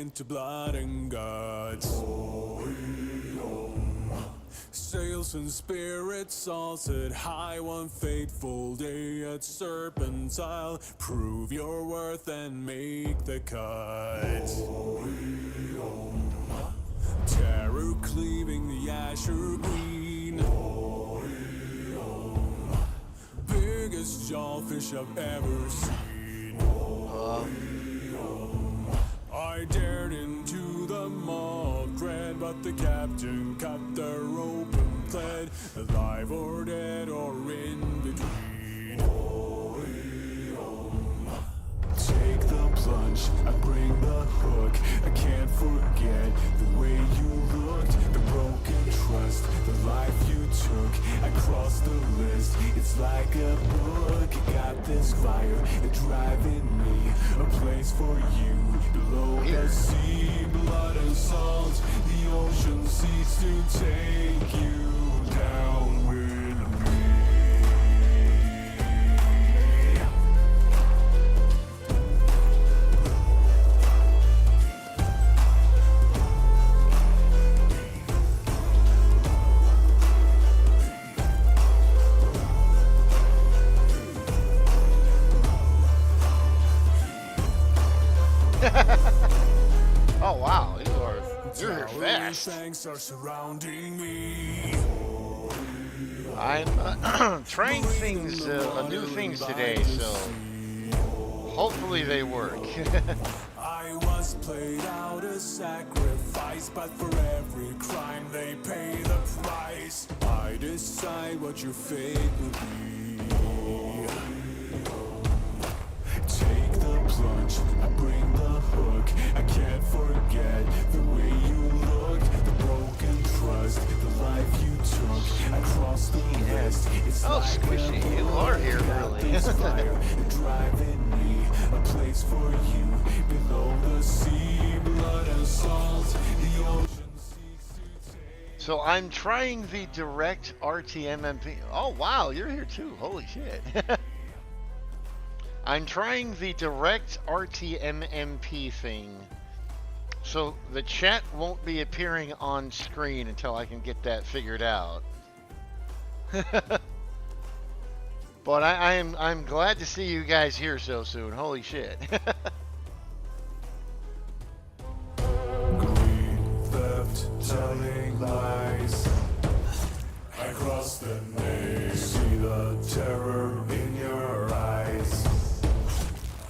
into blood and guts. Sails and spirits salted high one fateful day at Serpentile. Prove your worth and make the cut. Terror cleaving the azure green. Biggest jawfish I've ever seen. I dared into the maw of dread, but the captain cut the rope and pled, alive or dead or in between. Take the plunge, I bring the hook. I can't forget the way you looked, the broken trust, the life you took. I crossed the list, it's like a book. Got this fire, it's driving me, a place for you below the sea. Blood and salt, the ocean seeks to take you down with me. Oh wow, you're fast. Are surrounding me. I'm trying things, new things today, so hopefully they work. I was played out a sacrifice, but for every crime they pay the price. I decide what your fate will be. Take the plunge, I bring the hook. I can't forget the way you looked, the broken trust, the life you took. I crossed the list. It's oh, like Squishy, you are here, really. fire driving me, a place for you below the sea. Blood and salt, the ocean seeks to take. So I'm trying the Derect RTTMP. Oh wow, you're here too. Holy shit. I'm trying the Derect RTTMP thing, so the chat won't be appearing on screen until I can get that figured out. But I'm glad to see you guys here so soon. Holy shit. Greed, theft, telling lies. I cross the name, see the terror in your eyes.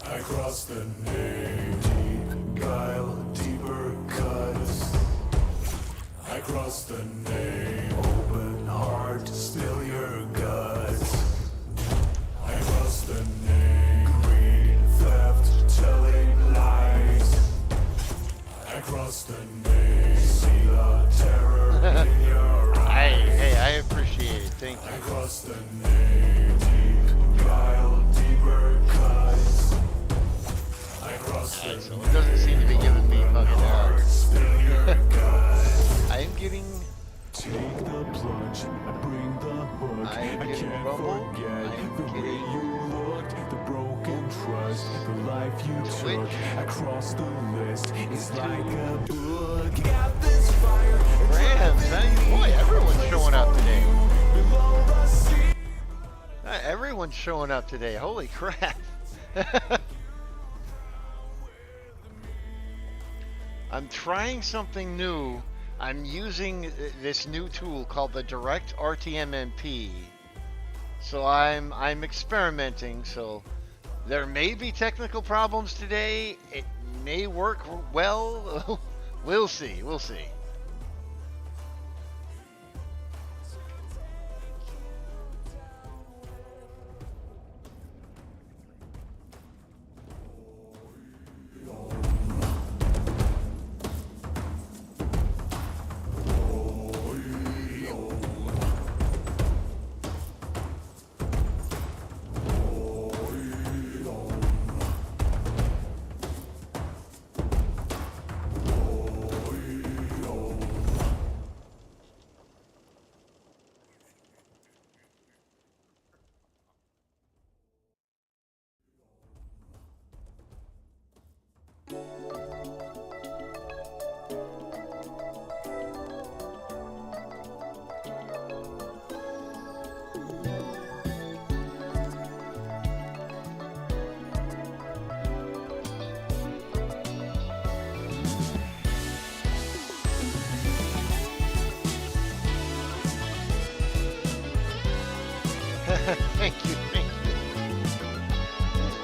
I cross the name, deep guile, deeper cuts. I cross the name, open heart, spill your guts. I cross the name, greed, theft, telling lies. I cross the name, see the terror in your eyes. Hey, I appreciate it. Thank I you. cross the name, deep guile, deeper cuts. I cross the So it doesn't seem to be giving me fucking heart, spill your guts. I'm getting. Take the plunge, I bring the hook. I'm I getting can't rumble. forget I'm the way getting you looked, the broken trust, the life you took. I crossed the list, it's like a book. Got this fire. Rams, boy, everyone's showing up today. Everyone's showing up today. Holy crap. I'm trying something new. I'm using this new tool called the Derect RTTMP. So I'm experimenting. So there may be technical problems today. It may work well. We'll see. We'll see.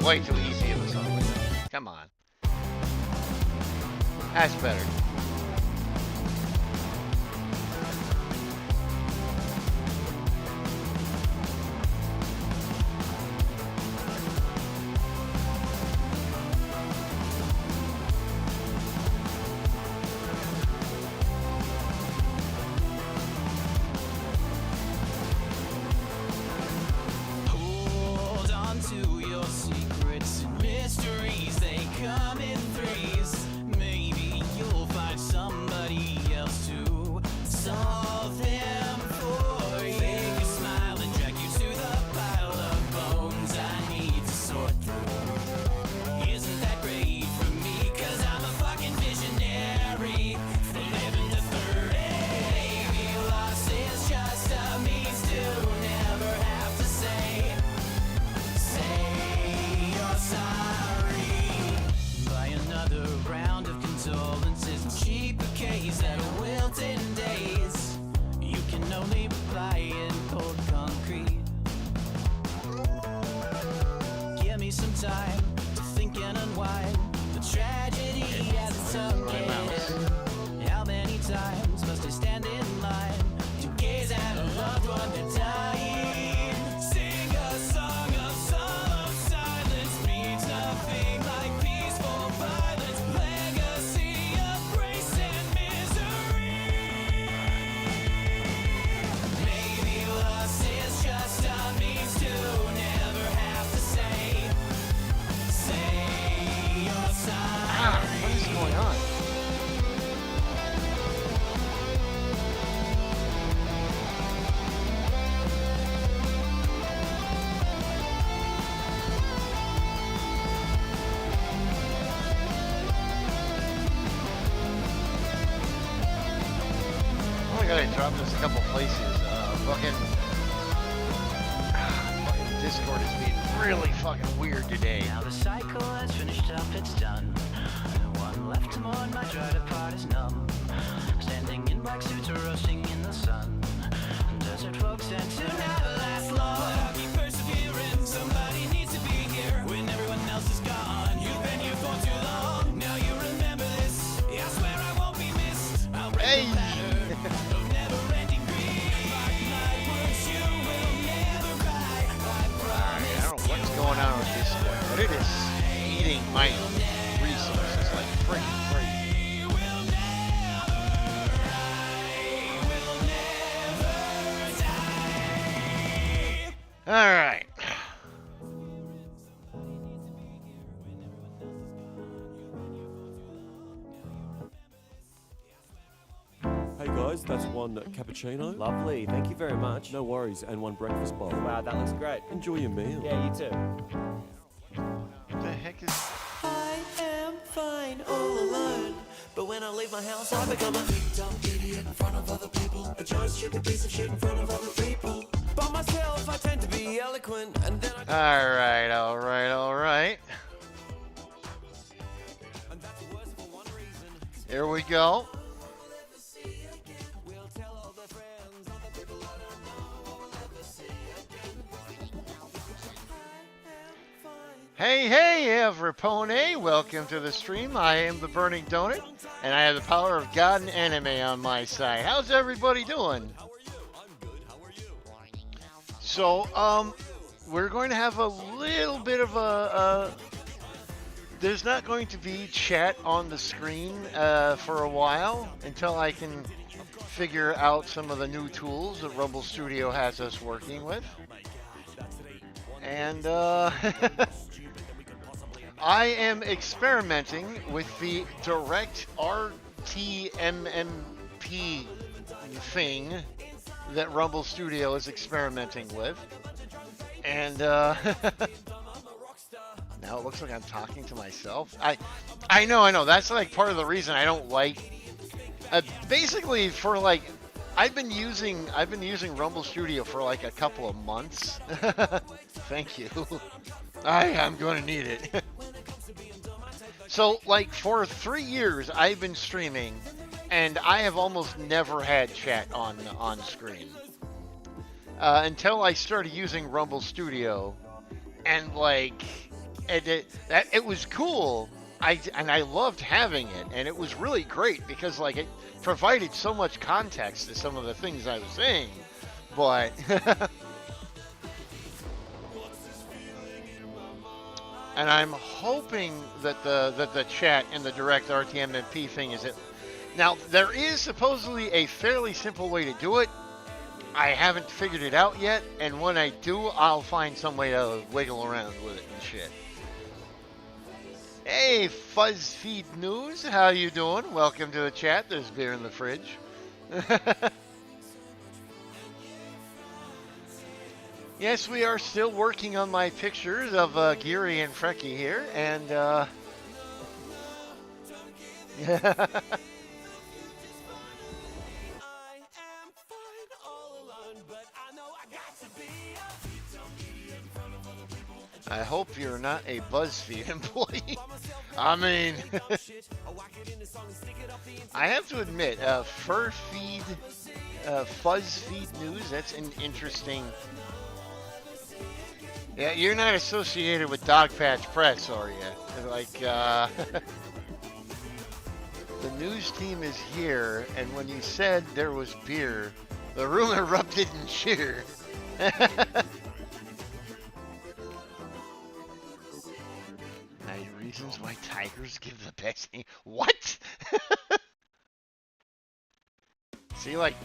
way too easy of a song like that. Come on. That's better. Hold on to your secrets and mysteries, they come in threes. Maybe you'll find somebody else to solve them for you. Fake a smile and drag you to the pile of bones I need to sort through. Isn't that great for me? 'Cause I'm a fucking visionary. From 11 to 30. Maybe loss is just a means to never have to say you're sorry. Buy another round of condolences and cheap bouquets that wilt in days. You can only buy in cold concrete. Give me some time to think and unwind. The tragedy has its own end. How many times must I stand in line to gaze at a loved one that dying? Sing a song of solemn silence means nothing like peaceful violence. Legacy of grace and misery. Maybe loss is just a means to never have to say you're sorry. What is going on? Oh my god, I dropped this a couple places. Fucking Discord is being really fucking weird today. Now the cycle has finished up, it's done. One left to mourn, my dried apart is numb. Standing in black suits or roasting in the sun. Desert folks tend to never last long. But I'll keep persevering, somebody needs to be here. When everyone else is gone, you've been here for too long. Now you remember this, I swear I won't be missed. I'll break Hey! the pattern of never-ending grief. Like my words, you will never cry. I promise. I don't know what's going on with Discord, but it is eating my resources like freaking crazy. All right. Hey guys, that's one cappuccino. Lovely, thank you very much. No worries, and one breakfast bowl. Wow, that looks great. Enjoy your meal. Yeah, you too. What the heck is... I am fine all alone, but when I leave my house, I become a big dumb idiot in front of other people. A giant stupid piece of shit in front of other people. By myself, I tend to be eloquent, and then I. All right, all right, all right. And that's worse for one reason. Here we go. We'll tell all their friends, other people I don't know, we'll never see again. I am fine. Hey, hey, Evripone. Welcome to the stream. I am the Burning Donut, and I have the power of God and anime on my side. How's everybody doing? How are you? I'm good. How are you? So, we're going to have a little bit of there's not going to be chat on the screen for a while until I can figure out some of the new tools that Rumble Studio has us working with. And I am experimenting with the Derect RTTMP thing that Rumble Studio is experimenting with. And now it looks like I'm talking to myself. I know. That's like part of the reason I don't like. Basically, for like, I've been using Rumble Studio for like a couple of months. Thank you. I'm going to need it. So, like, for 3 years, I've been streaming, and I have almost never had chat on screen. Until I started using Rumble Studio, and, like, it was cool. I loved having it, and it was really great because like it provided so much context to some of the things I was saying. But and I'm hoping that the chat and the Derect RTTMP thing is it. Now there is supposedly a fairly simple way to do it. I haven't figured it out yet, and when I do, I'll find some way to wiggle around with it and shit. Hey, FuzzFeed News, how you doing? Welcome to the chat. There's beer in the fridge. Yes, we are still working on my pictures of Geary and Frecky here, and I hope you're not a BuzzFeed employee. I mean, I have to admit, FuzzFeed News, that's an interesting. Yeah, you're not associated with Dogpatch Press, are you? Like, the news team is here, and when you said there was beer, the room erupted in cheer. 9 reasons why tigers give the best name. What? See, like,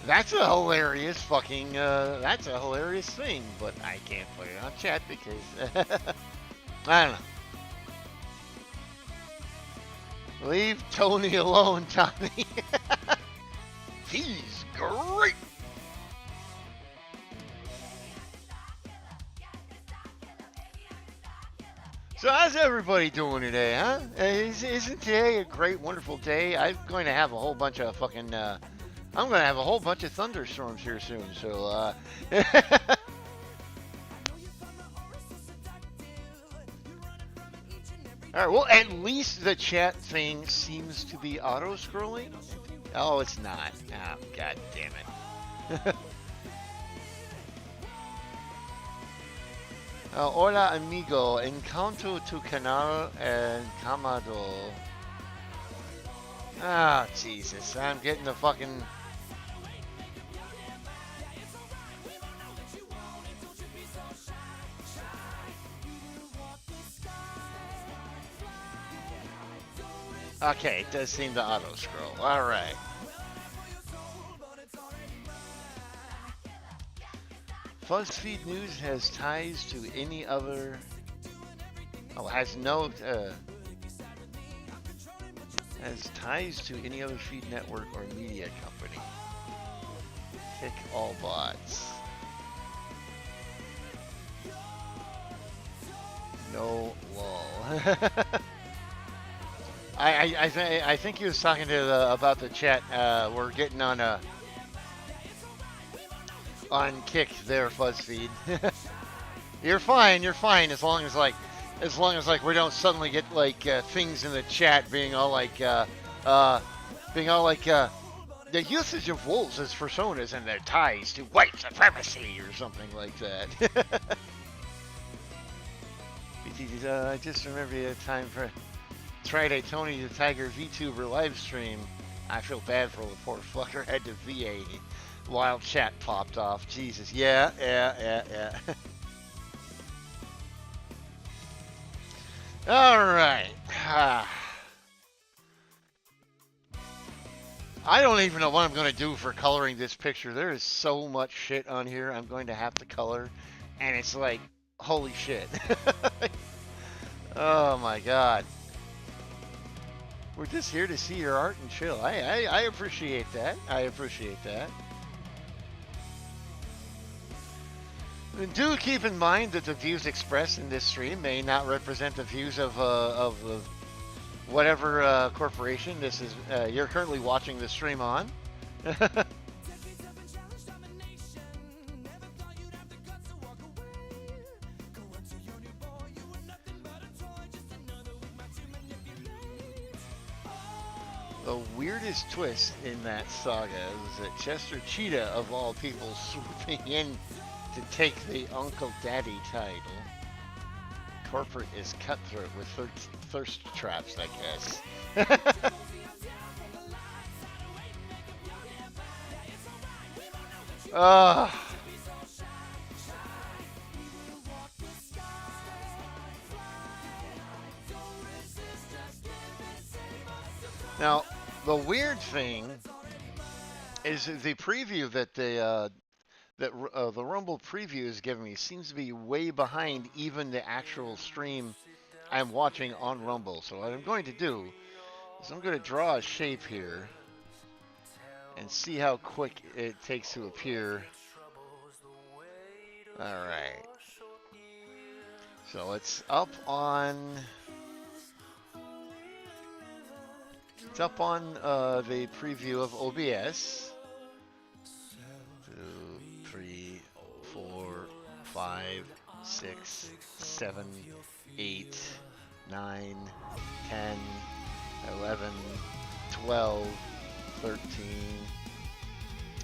that's a hilarious fucking, that's a hilarious thing, but I can't put it on chat because, I don't know. Leave Tony alone, Tommy. He's great. So how's everybody doing today, huh? Isn't today a great, wonderful day? I'm going to have a whole bunch of fucking, I'm going to have a whole bunch of thunderstorms here soon, so, Alright, well, at least the chat thing seems to be auto-scrolling. Oh, it's not. Oh, god damn it. Hola, amigo. Encanto tu canal encamado. Ah, Jesus. I'm getting the fucking... Okay, it does seem to auto-scroll. Alright. BuzzFeed News has ties to any other... Oh, has ties to any other feed network or media company. Kick all bots. No lol. I think he was talking to about the chat. We're getting on Kick there, BuzzFeed. You're fine as long as like we don't suddenly get like things in the chat being all like the usage of wolves as personas and their ties to white supremacy or something like that. I just remember the time for tried a Tony the Tiger VTuber live stream. I feel bad for the poor fucker. Had to VA while chat popped off. Jesus. Yeah. All right. I don't even know what I'm going to do for coloring this picture. There is so much shit on here I'm going to have to color, and it's like, holy shit. Oh my god. We're just here to see your art and chill. I appreciate that. I appreciate that. And do keep in mind that the views expressed in this stream may not represent the views of whatever corporation this is. You're currently watching the stream on. The weirdest twist in that saga is that Chester Cheetah, of all people, swooping in to take the Uncle Daddy title. corporate is cutthroat with thirst traps, I guess. uh, Now, the weird thing is the preview that the Rumble preview is giving me seems to be way behind even the actual stream I'm watching on Rumble. So what I'm going to do is I'm going to draw a shape here and see how quick it takes to appear. All right. So it's up on the preview of OBS. 2, 3, 4, 5, 6, 7, 8, 9, 10, 11, 12, 13.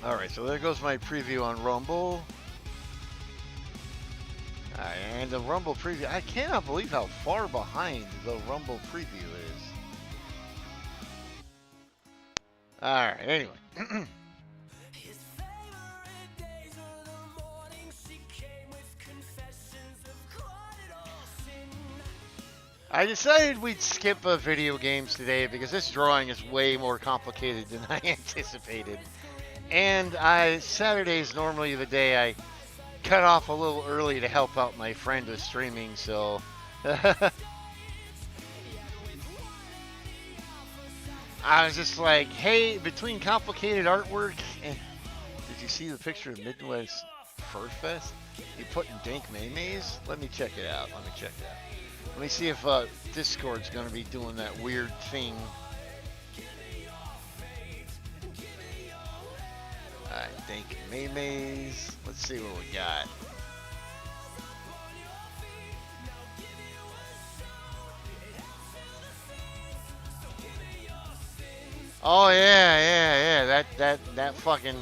All right, so there goes my preview on Rumble. All right, and the Rumble preview. I cannot believe how far behind the Rumble preview is. All right, anyway. I decided we'd skip video games today because this drawing is way more complicated than I anticipated. And Saturday is normally the day I cut off a little early to help out my friend with streaming, so I was just like, hey, between complicated artwork and did you see the picture of Midwest Fur Fest? You put in dank mayonnaise? Let me check it out. Let me see if Discord's going to be doing that weird thing. Alright, dank mayonnaise. Let's see what we got. Oh yeah. That fucking.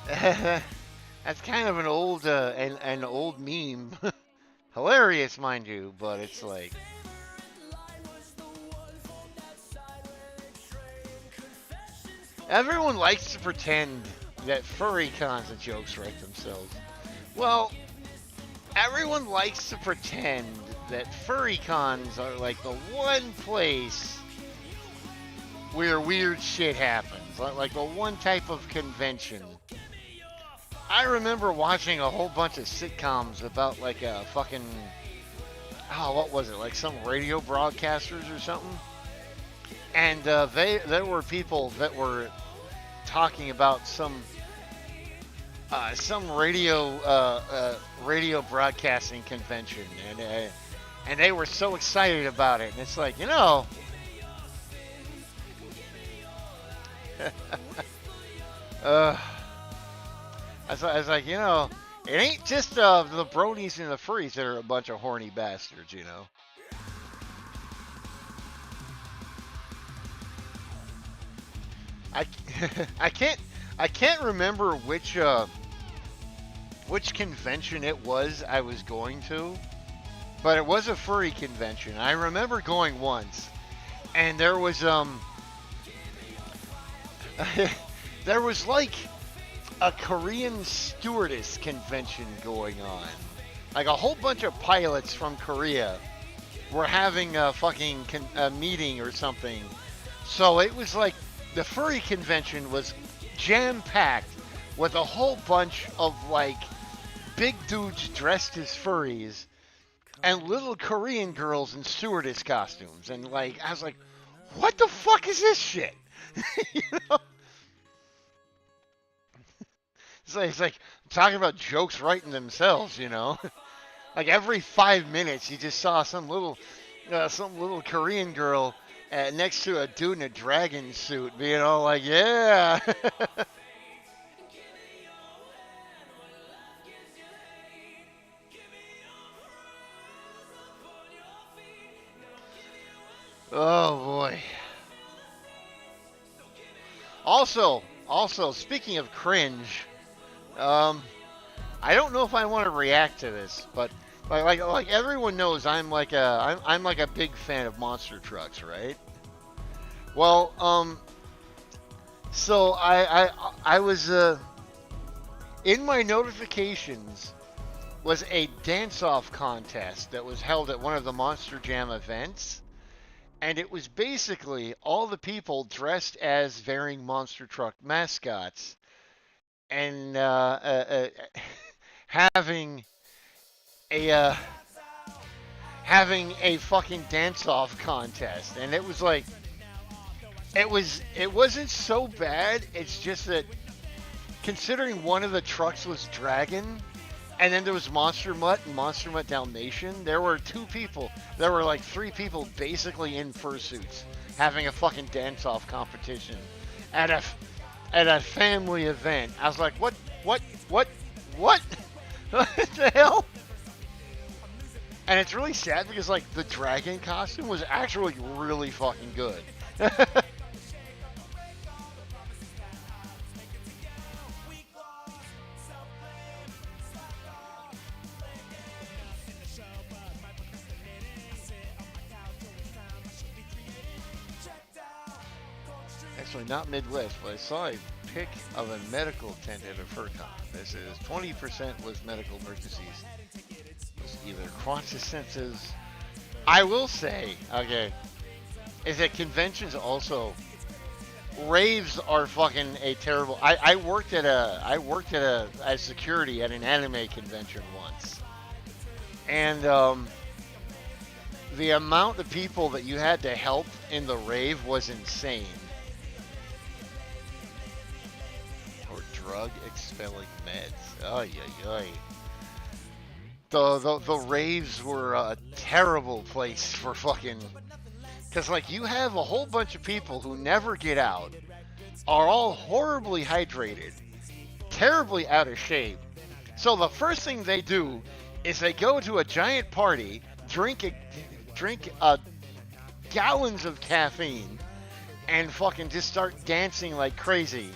That's kind of an old meme. Hilarious, mind you, but it's like. Everyone likes to pretend that furry cons and jokes write themselves. Well, everyone likes to pretend that furry cons are like the one place where weird shit happens, like the one type of convention. I remember watching a whole bunch of sitcoms about like a fucking, what was it, like some radio broadcasters or something? And there were people that were talking about some radio broadcasting convention, and they were so excited about it. And it's like, I was like, it ain't just the bronies and the furries that are a bunch of horny bastards, I can't remember which convention it was I was going to, but it was a furry convention. I remember going once, and there was there was like a Korean stewardess convention going on. Like a whole bunch of pilots from Korea were having a fucking meeting or something. So it was like the furry convention was jam-packed with a whole bunch of like big dudes dressed as furries and little Korean girls in stewardess costumes. And like, I was like, what the fuck is this shit? It's like talking about jokes writing themselves, Like every 5 minutes, you just saw some little Korean girl next to a dude in a dragon suit, being all like, "Yeah." Oh boy. Also, speaking of cringe. I don't know if I want to react to this, but Like everyone knows, I'm like a big fan of monster trucks, right? Well, so I was in my notifications was a dance-off contest that was held at one of the Monster Jam events, and it was basically all the people dressed as varying monster truck mascots and having a having a fucking dance-off contest, and it was like it wasn't so bad. It's just that considering one of the trucks was Dragon, and then there was Monster Mutt and Monster Mutt Dalmatian, there were two people. There were like three people basically in fursuits having a fucking dance-off competition at a family event. I was like, what, what the hell? And it's really sad because like the dragon costume was actually really fucking good. Actually, not Midwest, but I saw a pic of a medical tent at a FurCon. This is 20% was medical emergencies. It was either quantisenses. I will say, okay, is that conventions also raves are fucking a terrible. I worked at a security at an anime convention once, and the amount of people that you had to help in the rave was insane. Or drug expelling meds. Oh yeah. The raves were a terrible place for fucking. Because, like, you have a whole bunch of people who never get out, are all horribly hydrated, terribly out of shape. So the first thing they do is they go to a giant party, drink gallons of caffeine, and fucking just start dancing like crazy.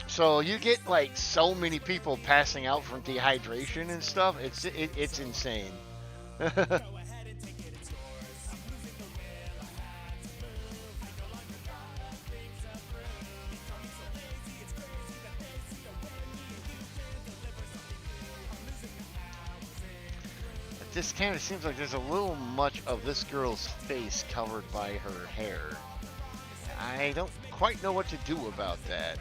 So you get, like, so many people passing out from dehydration and stuff. It's insane. This kind of seems like there's a little much of this girl's face covered by her hair. I don't quite know what to do about that.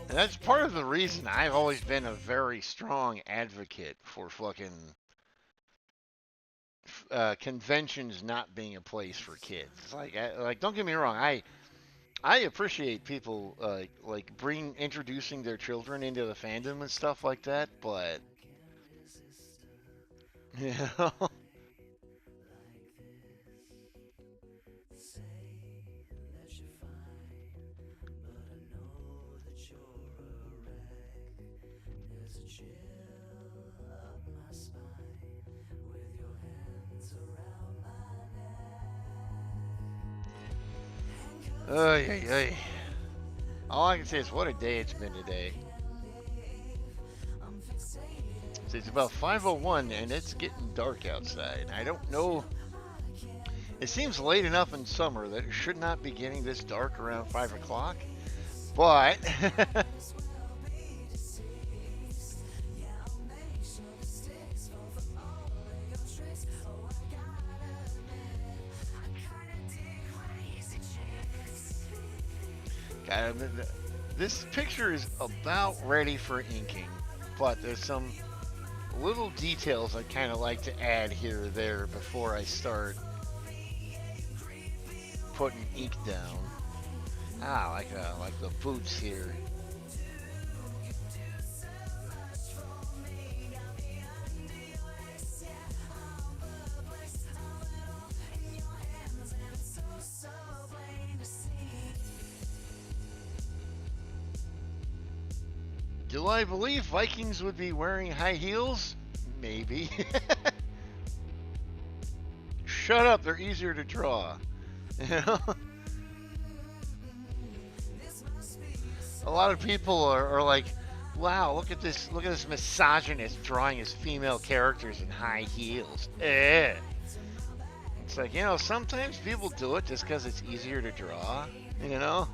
And that's part of the reason I've always been a very strong advocate for fucking conventions not being a place for kids. Like, don't get me wrong, I appreciate people like introducing their children into the fandom and stuff like that, but you know. Ay, ay, ay. All I can say is what a day it's been today. So it's about 5:01 and it's getting dark outside. I don't know. It seems late enough in summer that it should not be getting this dark around 5 o'clock. But God, this picture is about ready for inking, but there's some little details I kind of like to add here or there before I start putting ink down. Like the boots here. Do I believe Vikings would be wearing high heels? Maybe. Shut up, they're easier to draw. You know? A lot of people are like, wow, look at this misogynist drawing his female characters in high heels. Eh. It's like, sometimes people do it just because it's easier to draw, you know?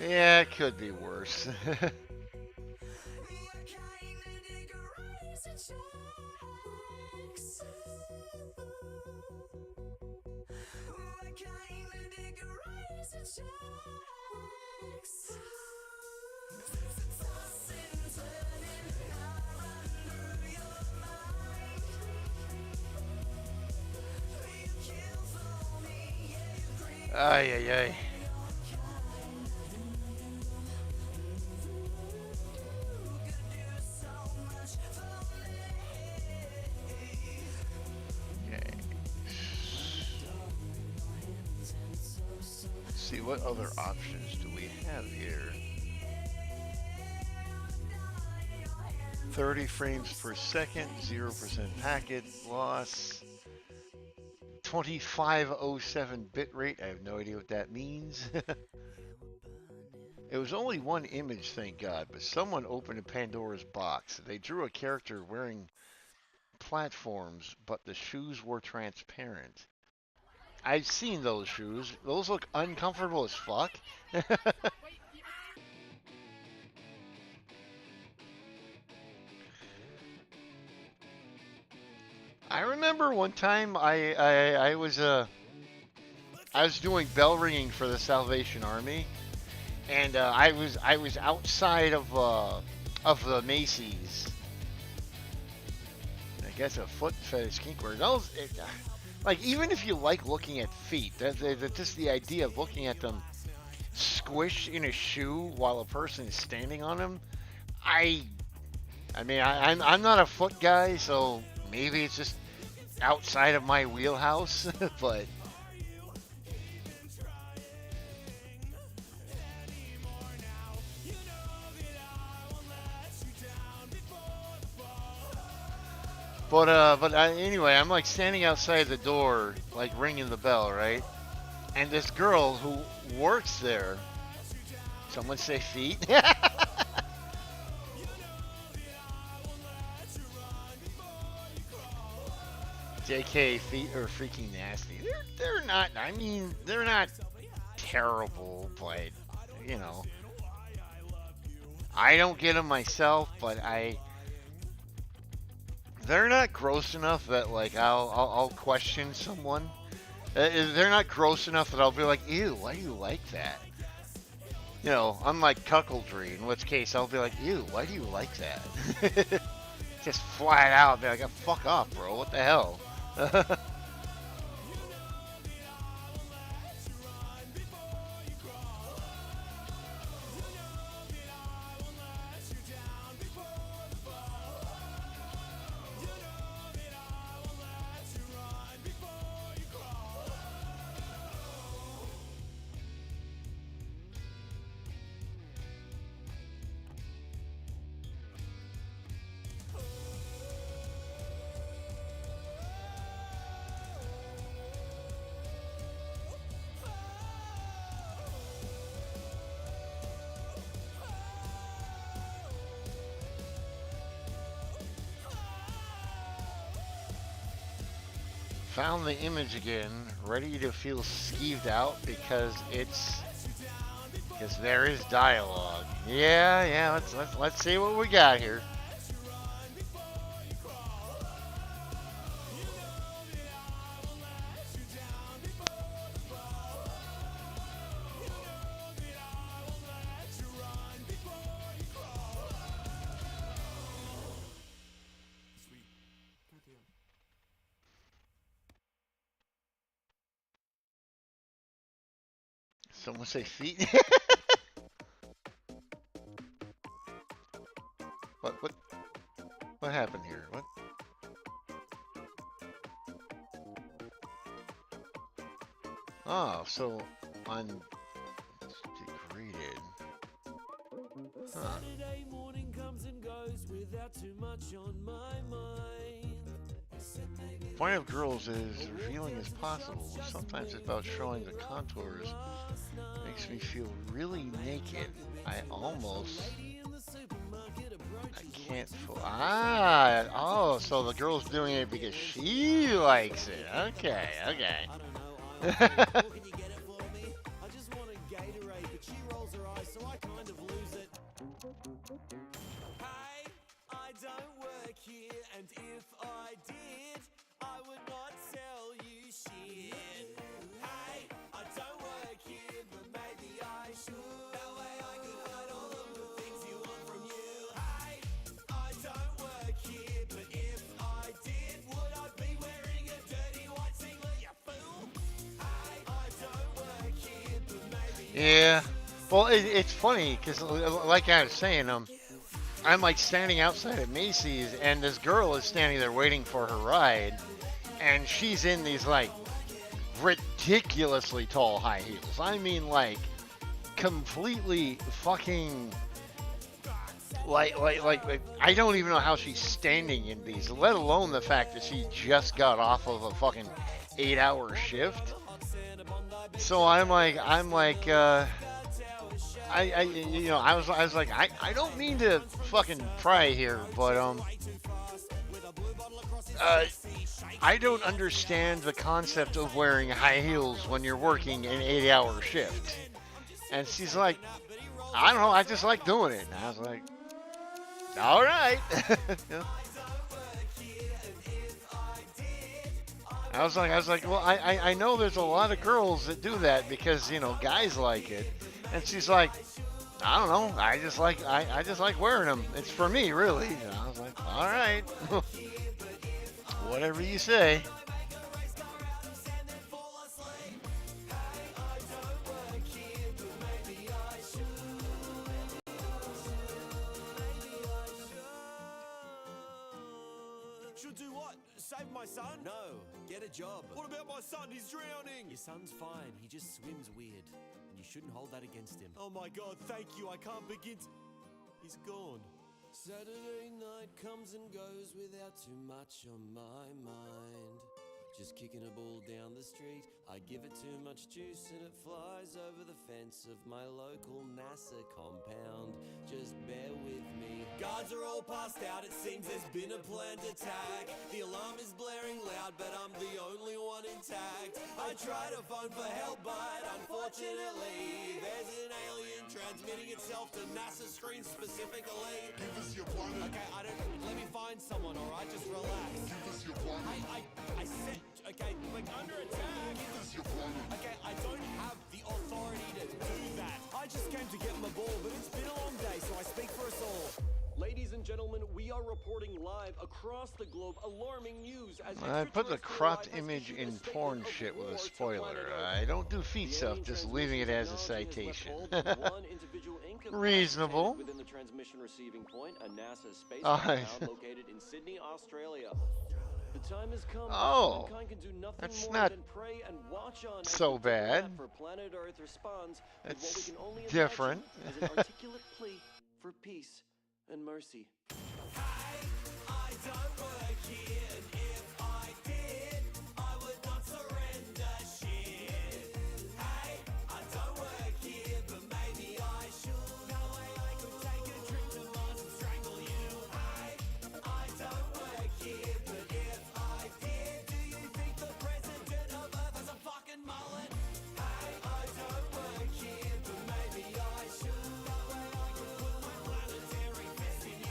Yeah, it could be worse. Ay, ay, ay. Okay. Let's see, what other options do we have here? 30 frames per second, 0% packet loss, 2507 bit rate. I have no idea what that means. It was only one image, thank God, but someone opened a Pandora's box. They drew a character wearing platforms, but the shoes were transparent. I've seen those shoes. Those look uncomfortable as fuck. I remember one time I was doing bell ringing for the Salvation Army, and I was outside of the Macy's. I guess a foot fetish kink wear. Like, even if you like looking at feet, just the idea of looking at them squished in a shoe while a person is standing on them, I'm not a foot guy, so maybe it's just outside of my wheelhouse, but. Anyway, I'm like standing outside the door, like ringing the bell, right? And this girl who works there, someone say feet? JK, feet are freaking nasty. They're not, I mean, they're not terrible, but, I don't get them myself, but they're not gross enough that, like, I'll question someone. They're not gross enough that I'll be like, ew, why do you like that? Unlike cuckoldry, in which case I'll be like, ew, why do you like that? Just flat out, be like, fuck off, bro, what the hell? Found the image again, ready to feel skeeved out because there is dialogue. Yeah, let's see what we got here. Someone say feet. What happened here? What? Oh, so I'm degraded. Huh. Saturday morning comes and goes without too much on my mind. Point of girls is revealing as possible. Sometimes it's about showing the contours. Makes me feel really naked. I can't. Oh, so the girl's doing it because she likes it. Okay, okay. Can you get it for me? I just want a Gatorade, but she rolls her eyes, so I kind of lose it. Hey, I don't work here, and if I did, I would not sell you shit. Hey, I don't work here, but maybe I should. That way I could hide all of the things you want from you. Hey, I don't work here, but if I did, would I be wearing a dirty white singlet, you fool? Hey, I don't work here, but maybe Yeah. Well, it's funny because, like I was saying, I'm like standing outside of Macy's, and this girl is standing there waiting for her ride, and she's in these like ridiculously tall high heels. I mean, like completely fucking like I don't even know how she's standing in these, let alone the fact that she just got off of a fucking 8-hour shift. So I'm like, I was like, I don't mean to fucking pry here, but I don't understand the concept of wearing high heels when you're working an 8-hour shift. And she's like, I don't know, I just like doing it. And I was like, all right. You know? I was like, well, I know there's a lot of girls that do that because, you know, guys like it. And she's like, I don't know, I just like wearing them. It's for me, really. And I was like, all right, whatever you say. Should do what? Save my son? No, get a job. What about my son? He's drowning. Your son's fine. He just swims weird. You shouldn't hold that against him. Oh my God, thank you. I can't begin to... He's gone. Saturday night comes and goes without too much on my mind. Just kicking a ball down the street. I give it too much juice and it flies over the fence of my local NASA compound. Just bear with me. Guards are all passed out. It seems there's been a planned attack. The alarm is blaring loud, but I'm the only one intact. I try to phone for help, but unfortunately there's an alien transmitting itself to NASA screens specifically. Give us your planet. Okay, let me find someone, alright? Just relax. Give us your planet. I said, okay, like under attack. Give us your planet. Okay, I don't have the authority to do that. I just came to get my ball, but it's been a long day, so I speak for us all. Ladies and gentlemen, we are reporting live across the globe alarming news as I put the cropped image in porn shit with a spoiler. I don't do feet stuff, just leaving it as a citation. Reasonable. Within the transmission receiving point, a NASA space Oh, compound located in Sydney, Australia. The time has come. Oh, Mankind can do nothing that's more not than pray and watch on as so the bad. left for planet Earth responds with what we That's can only imagine different. as an articulate plea for peace and mercy. I don't work here, and if I did, I would not surrender shit. Hey, I don't work here, but maybe I should. That way I could take a trip to Mars and strangle you. Hey, I don't work here, but if I did, do you think the president of Earth has a fucking mullet? Hey, I don't work here, but maybe I should. That way I could put my planetary fist in you.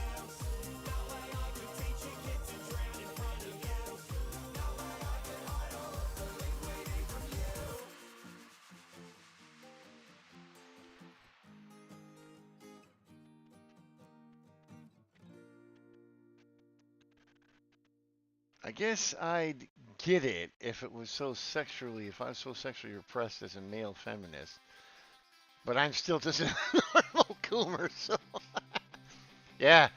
That way I could teach a kid to drown in front of you. That way I could hide all of the liquidity from you. I guess I'd get it if it was so sexually, if I was so sexually repressed as a male feminist. But I'm still just a normal coomer, so. Yeah.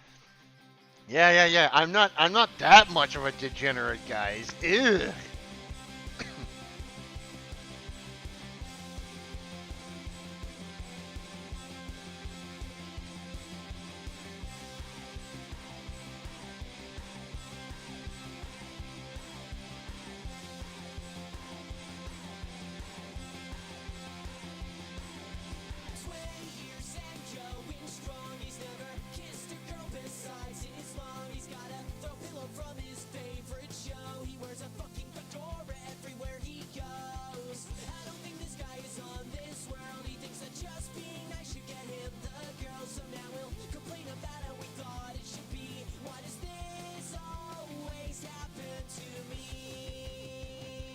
Yeah. I'm not that much of a degenerate, guys. Ugh.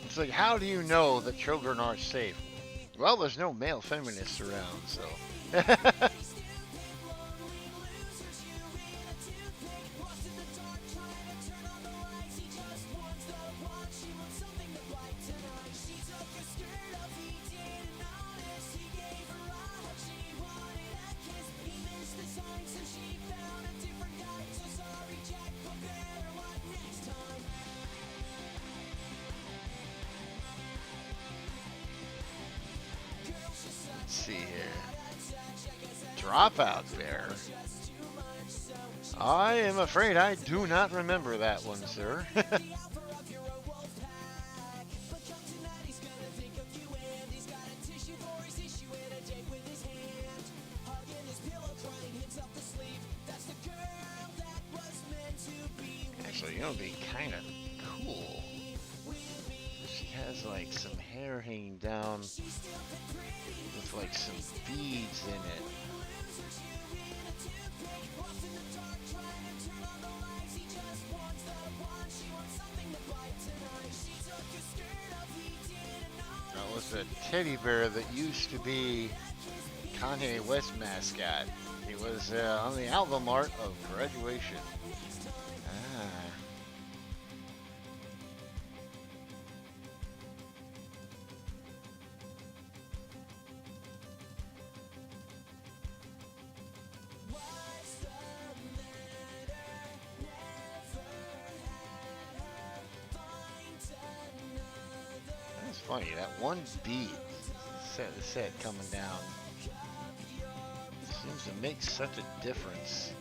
It's like, how do you know that children are safe? Well, there's no male feminists around, so. Let's see here. Dropout Bear. I am afraid I do not remember that one, sir. Actually, you know, it'd be kind of cool. She has like some hair hanging down with like some beads in it. That was a teddy bear that used to be Kanye West mascot. He was on the album art of Graduation. Ah. That's funny, that one beat set coming down seems to make such a difference.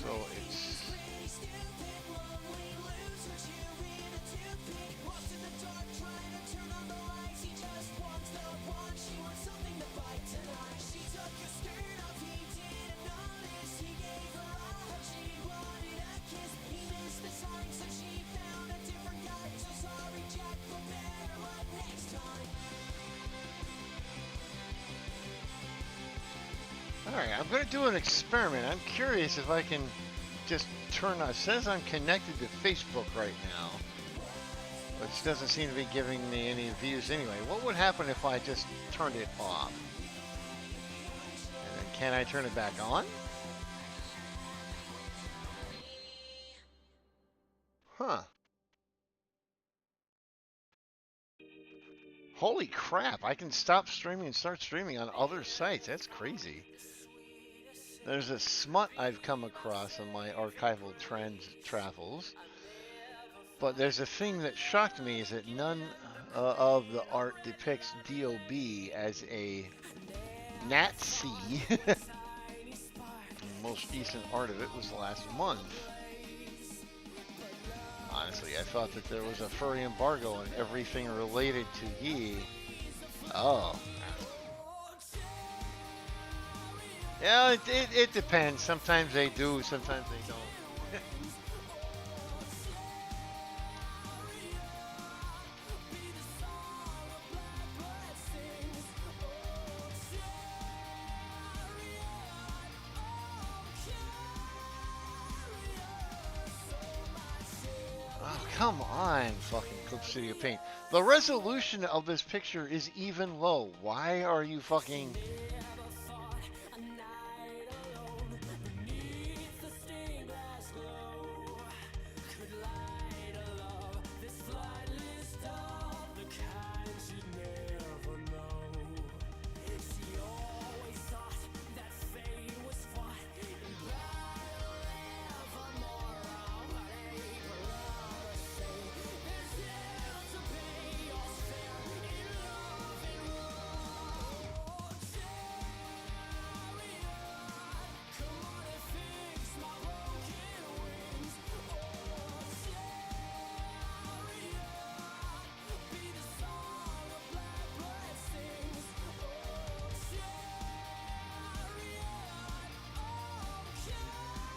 So it's Alright, I'm going to do an experiment. I'm curious if I can just turn on. It says I'm connected to Facebook right now, which doesn't seem to be giving me any views anyway. What would happen if I just turned it off? And then can I turn it back on? Huh. Holy crap, I can stop streaming and start streaming on other sites. That's crazy. There's a smut I've come across on my archival travels, but there's a thing that shocked me is that none of the art depicts DOB as a Nazi. The most recent art of it was last month. Honestly, I thought that there was a furry embargo on everything related to Yi. Oh. Yeah, it depends. Sometimes they do, sometimes they don't. come on, fucking Clip Studio Paint. The resolution of this picture is even low. Why are you fucking...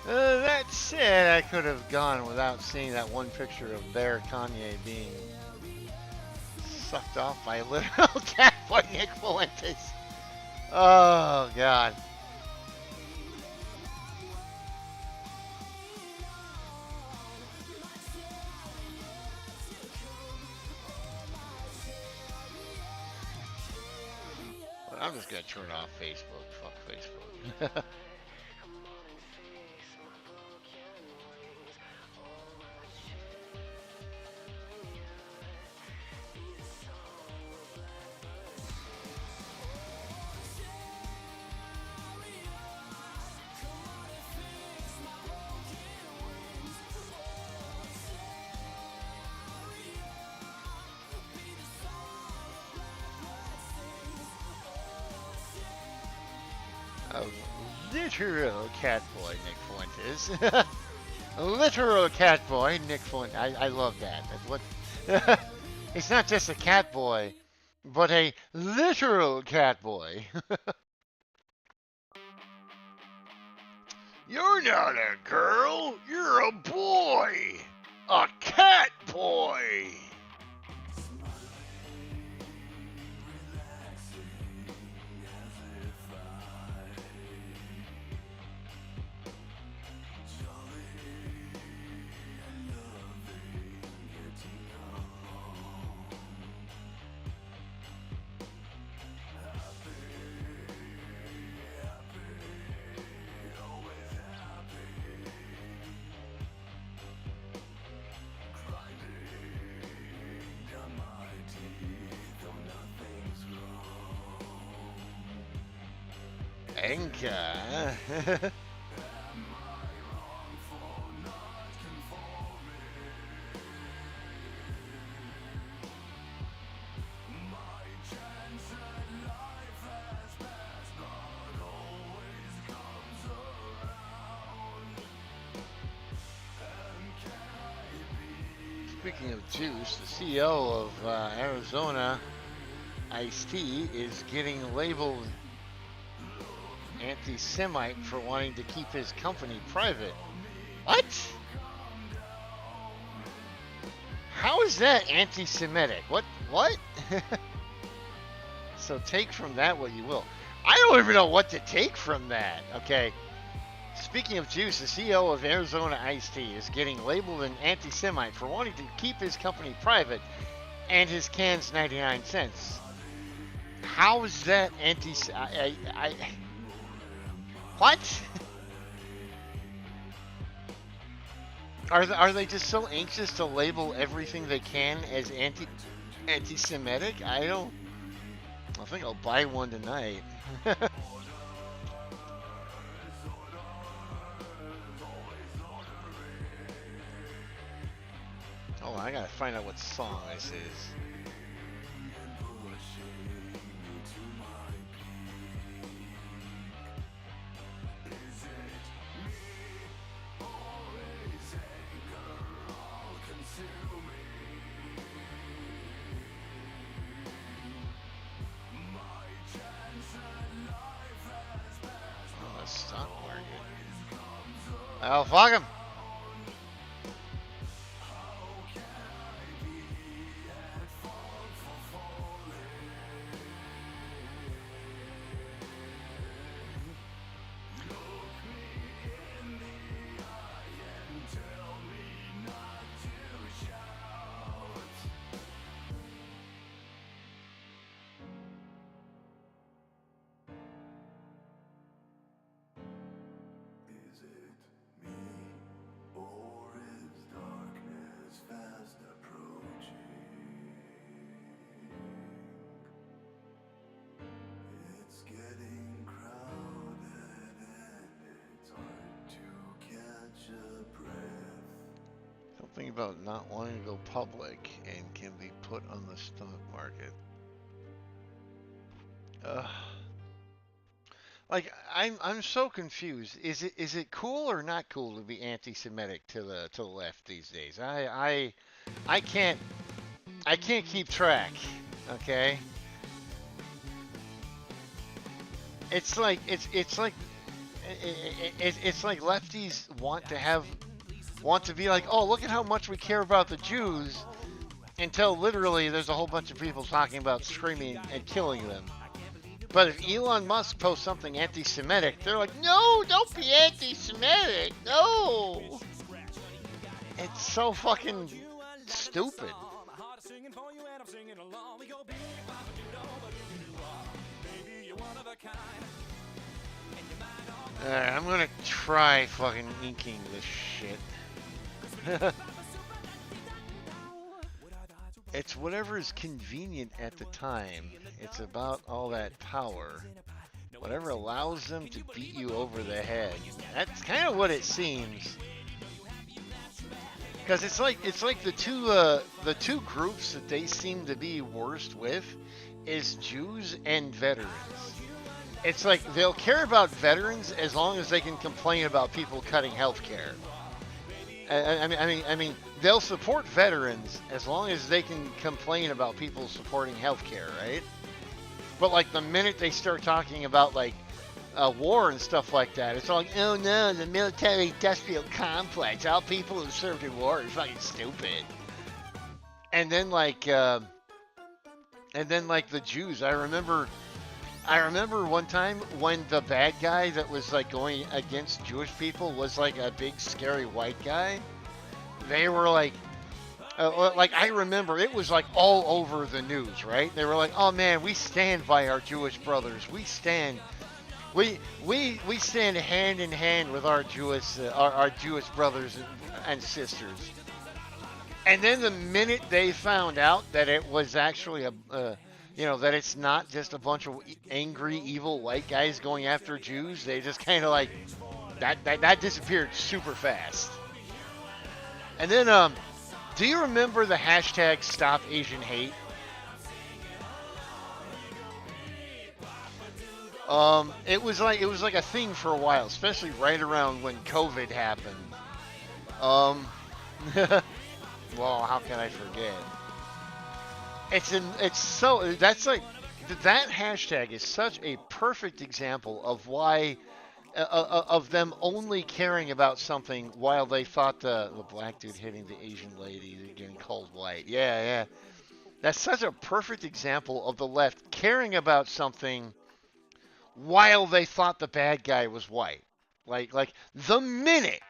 That said, I could have gone without seeing that one picture of Bear Kanye being sucked off by a literal cat by Nick Fuentes. Oh, God. But I'm just going to turn off Facebook. Fuck Facebook. A literal cat boy, Nick Fuentes. A literal cat boy, Nick Fuentes. I love that. That's what. It's not just a cat boy, but a literal cat boy. You're not a girl. You're a boy. A cat boy. Enka. Speaking of juice, the CEO of Arizona, Ice-T, is getting labeled anti-Semite for wanting to keep his company private. What? How is that anti-Semitic? What? So take from that what you will. I don't even know what to take from that. Okay. Speaking of juice, the CEO of Arizona Ice-T is getting labeled an anti-Semite for wanting to keep his company private and his cans 99 cents. How is that what? Are they just so anxious to label everything they can as anti-Semitic? I think I'll buy one tonight. Oh, I gotta find out what song this is. Oh, the stock market. Oh, fuck him. Something about not wanting to go public and can be put on the stock market. Like I'm so confused. Is it cool or not cool to be anti-Semitic to the left these days? I can't keep track. Okay. It's like lefties want to be like, oh, look at how much we care about the Jews, until literally there's a whole bunch of people talking about screaming and killing them. But if Elon Musk posts something anti-Semitic, they're like, no, don't be anti-Semitic, no. It's so fucking stupid. Alright, I'm gonna try fucking inking this shit. It's whatever is convenient at the time. It's about all that power. Whatever allows them to beat you over the head. That's kind of what it seems. Because it's like the two groups that they seem to be worst with is Jews and veterans. It's like they'll care about veterans as long as they can complain about people cutting health care. I mean, they'll support veterans as long as they can complain about people supporting health care, right? But like the minute they start talking about like war and stuff like that, it's all like, oh no, the military-industrial complex, all people who served in war are fucking stupid. And then like the Jews, I remember one time when the bad guy that was like going against Jewish people was like a big scary white guy. They were like I remember it was like all over the news, right? They were like, "Oh man, we stand by our Jewish brothers. We stand hand in hand with our Jewish brothers and sisters." And then the minute they found out that it was actually that it's not just a bunch of angry, evil white guys going after Jews, they just kind of like that disappeared super fast. And then, do you remember the hashtag Stop Asian Hate? It was like a thing for a while, especially right around when COVID happened. Well, how can I forget? That hashtag is such a perfect example of why of them only caring about something while they thought the black dude hitting the Asian lady getting called white. Yeah. That's such a perfect example of the left caring about something while they thought the bad guy was white. Like the minute.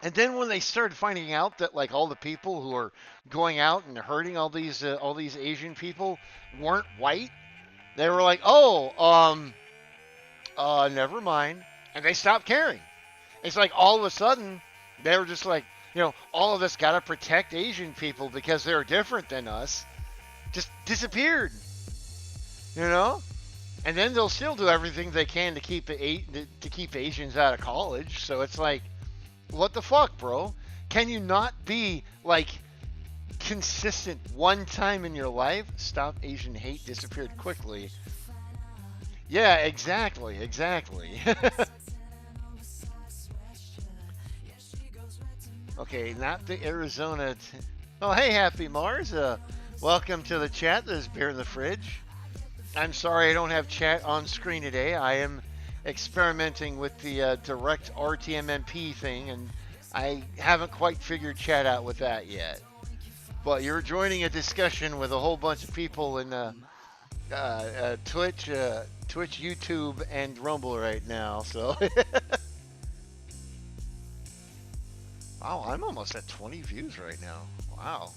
And then when they started finding out that like all the people who are going out and hurting all these Asian people weren't white, they were like, never mind, and they stopped caring. It's like all of a sudden they were just like, all of us gotta protect Asian people because they're different than us. Just disappeared, And then they'll still do everything they can to keep Asians out of college. So it's like, what the fuck, bro? Can you not be, like, consistent one time in your life? Stop Asian hate disappeared quickly. Yeah, exactly. Okay, not the Arizona... Oh, hey, Happy Mars. Welcome to the chat. There's beer in the fridge. I'm sorry I don't have chat on screen today. I am experimenting with the Derect RTTMP thing, and I haven't quite figured chat out with that yet. But you're joining a discussion with a whole bunch of people in Twitch, YouTube, and Rumble right now. So, wow, I'm almost at 20 views right now. Wow.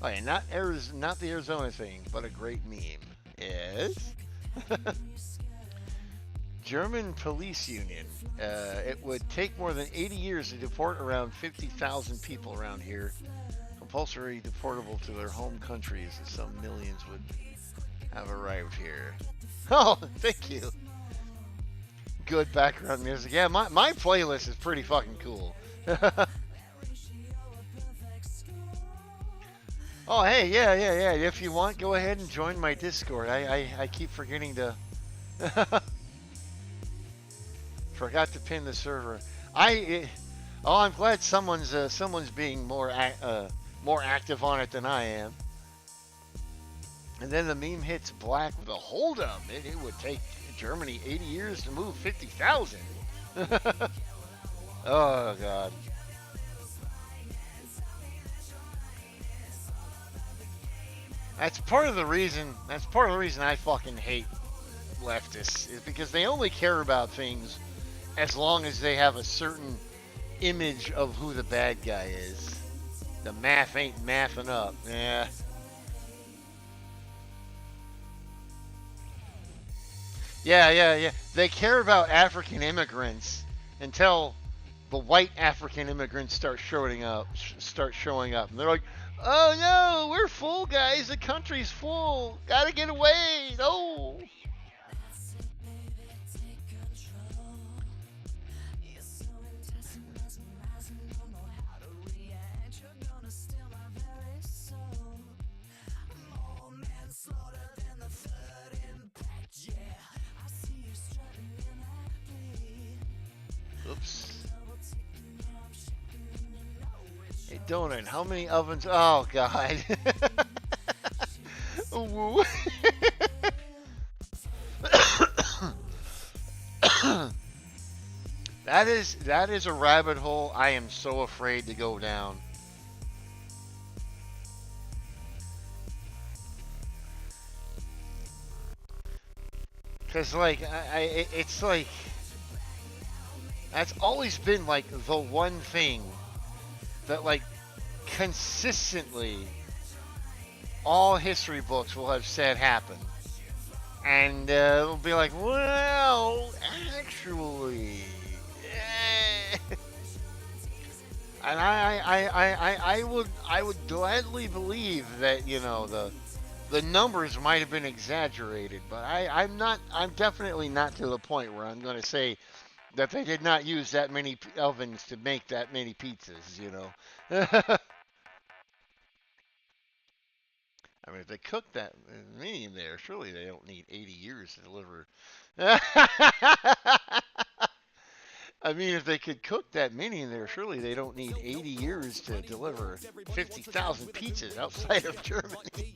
Okay, not the Arizona thing, but a great meme. Yes. German police union. It would take more than 80 years to deport around 50,000 people around here. Compulsory deportable to their home countries, and some millions would have arrived here. Oh, thank you. Good background music. Yeah, my playlist is pretty fucking cool. Oh, hey, yeah. If you want, go ahead and join my Discord. I keep forgetting to. Forgot to pin the server. Oh, I'm glad someone's being more active on it than I am. And then the meme hits black with a hold up. It would take Germany 80 years to move 50,000. Oh God. That's part of the reason I fucking hate leftists, is because they only care about things as long as they have a certain image of who the bad guy is. The math ain't mathing up. Yeah. Yeah. They care about African immigrants until the white African immigrants start showing up. And they're like, "Oh no, we're full, guys. The country's full. Gotta get away. No." Oops. Hey, Donut, how many ovens? Oh, God. Woo. That is a rabbit hole I am so afraid to go down. Cause like it's like that's always been like the one thing that like consistently all history books will have said happened, and it'll be like, well, actually, and I would gladly believe that, you know, the numbers might have been exaggerated, but I'm definitely not to the point where I'm going to say that they did not use that many ovens to make that many pizzas, you know. I mean, if they cook that many in there, surely they don't need 80 years to deliver. I mean, if they could cook that many in there, surely they don't need 80 years to deliver 50,000 pizzas outside of Germany.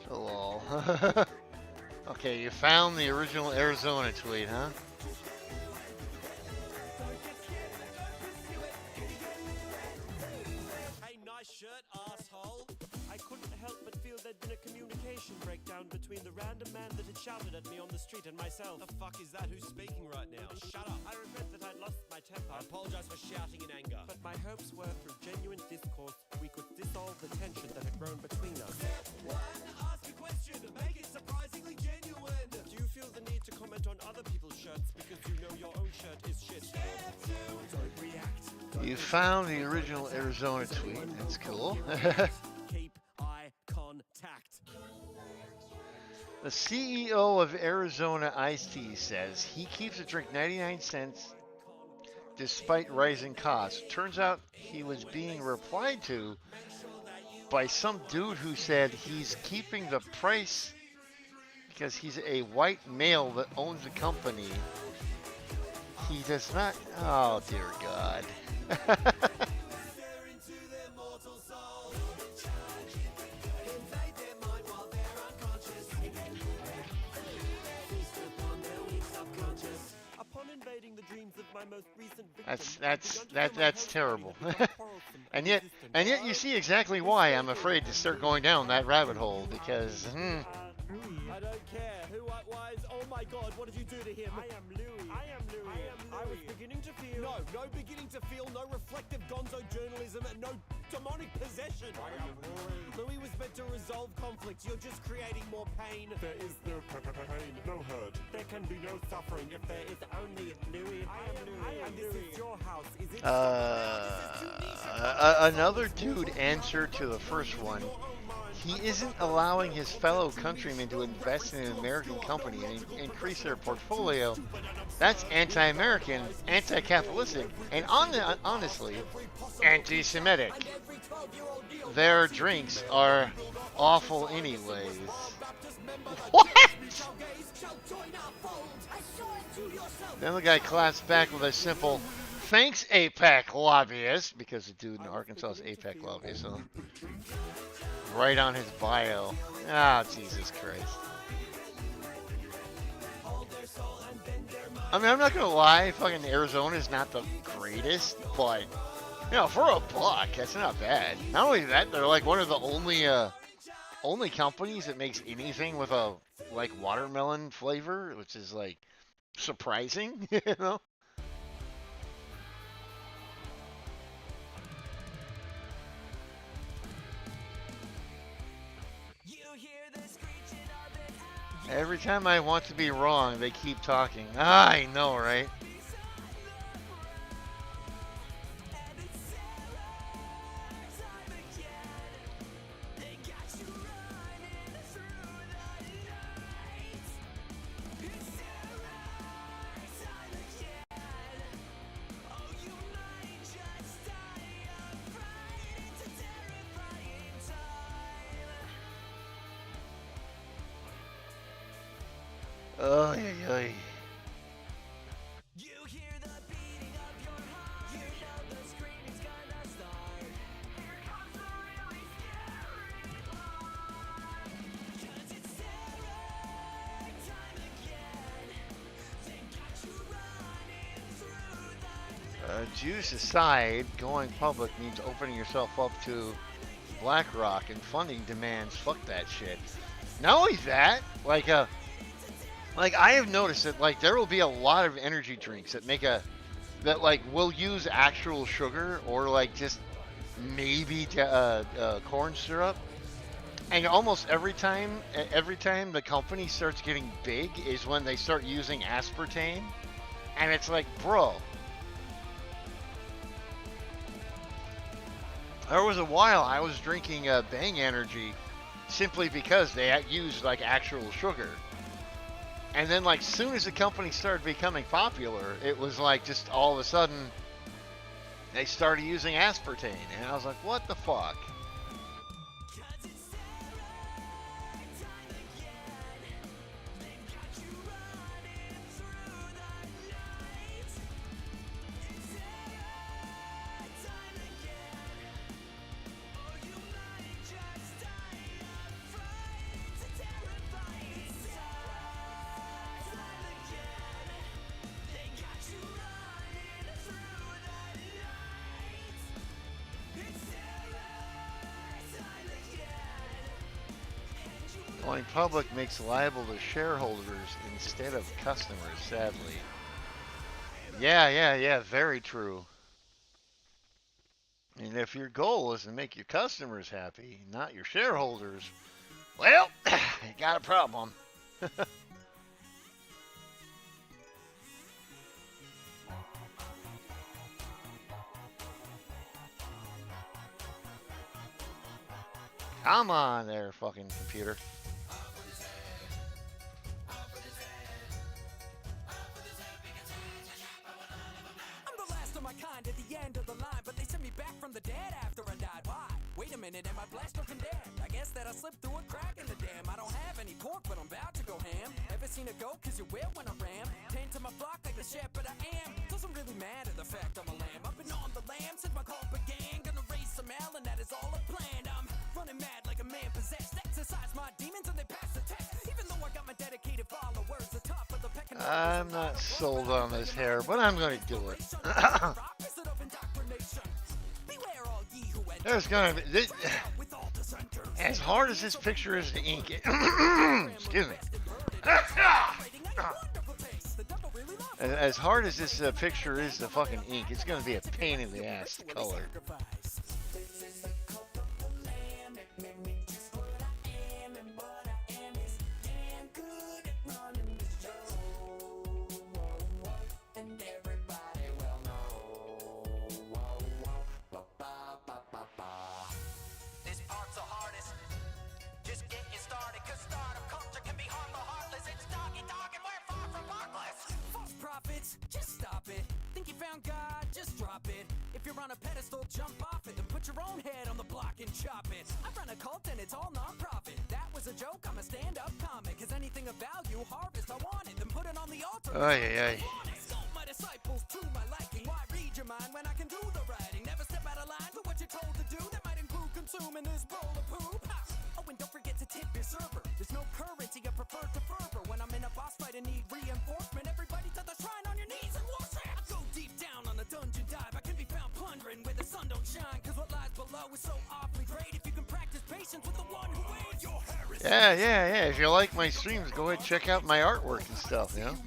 Lol. Okay, you found the original Arizona tweet, huh? Hey, nice shirt, asshole. I couldn't help but feel there'd been a communication breakdown between the random man that had shouted at me on the street and myself. The fuck is that? Who's speaking right now? Shut up. I regret that I'd lost my temper. I apologize for shouting in anger. But my hopes were through genuine discourse, we could dissolve the tension that had grown between us. Ask a question, make it surprisingly genuine. Do you feel the need to comment on other people's shirts because you know your own shirt is shit? Don't react. You found the original Arizona tweet. That's cool. Keep eye contact. The CEO of Arizona Iced Tea says he keeps a drink 99 cents despite rising costs. Turns out he was being replied to by some dude who said he's keeping the price because he's a white male that owns a company. He does not. Oh, dear God. Upon invading the dreams of my most recent That's terrible. and yet you see exactly why I'm afraid to start going down that rabbit hole, because I don't care who, why is, oh my god, what did you do to him? I am Louis. I was beginning to feel No beginning to feel, no reflective gonzo journalism, and no demonic possession. Louis was meant to resolve conflicts. You're just creating more pain. There is no pain, no hurt. There can be no suffering if there is only Louis. I am Louis. And this is your house. Is it? Another dude answered to the first one. He isn't allowing his fellow countrymen to invest in an American company and increase their portfolio. That's anti-American, anti-capitalistic, and honestly, anti-Semitic. Their drinks are awful anyways. What? Then the guy claps back with a simple, "Thanks, APAC lobbyist," because the dude in Arkansas is APAC lobbyist, so right on his bio. Ah, Jesus Christ. I mean, I'm not gonna lie, fucking Arizona is not the greatest, but you know, for a buck, that's not bad. Not only that, they're like one of the only companies that makes anything with a like watermelon flavor, which is like surprising, you know. Every time I want to be wrong, they keep talking. Ah, I know, right? Oh, yeah, yeah. Juice aside, going public means opening yourself up to BlackRock and funding demands. Fuck that shit. Not only that, like I have noticed that like there will be a lot of energy drinks that that like will use actual sugar or like just maybe corn syrup, and almost every time the company starts getting big is when they start using aspartame, and it's like, bro. There was a while I was drinking Bang Energy simply because they used like actual sugar. And then like soon as the company started becoming popular, it was like just all of a sudden they started using aspartame. And I was like, what the fuck? Going public makes liable to shareholders instead of customers, sadly. Yeah, very true. And if your goal is to make your customers happy, not your shareholders, well, you got a problem. Come on there, fucking computer. At the end of the line, but they sent me back from the dead after I died. Why? Wait a minute, am I blessed or condemned? I guess that I slipped through a crack in the dam. I don't have any pork, but I'm about to go ham. Ever seen a goat? Cause you will when I ram. Tend to my flock like the shepherd I am. Doesn't really matter the fact I'm a lamb. I've been on the lamb since my call began. Gonna raise some hell and that is all I planned. I'm running mad like a man possessed. Exercise my demons and they pass the test. Even though I got my dedicated followers, the top of the peck. I'm not sold on this hair, but I'm gonna do it. There's gonna be this, as hard as this picture is to ink it. Excuse me. As hard as this picture is to fucking ink, it's gonna be a pain in the ass to color. This part's the hardest. Just getting started, cause startup culture can be hard for heartless. It's doggy dog and we're far from heartless. False prophets, just stop it. Think you found God, just drop it. If you're on a pedestal, jump off it. Then put your own head on the block and chop it. I run a cult and it's all non-profit. That was a joke, I'm a stand-up comic. Cause anything of value, harvest, I want it. Then put it on the altar. Ay, ay, ay. Sculpt my disciples to my liking. Why read your mind when I can do the writing? Never step out of line for what you're told to do. That might include consuming this bowl of poop. Oh, and don't forget to tip your server. There's no currency, I prefer to fervor. When I'm in a boss fight and need reinforcement, everybody to the shrine on your knees and worship. I go deep down on a dungeon dive. I can be found plundering where the sun don't shine. Cause what lies below is so awfully great. If you can practice patience with the one who made your hair is Yeah. If you like my streams, go ahead and check out my artwork and stuff, you know?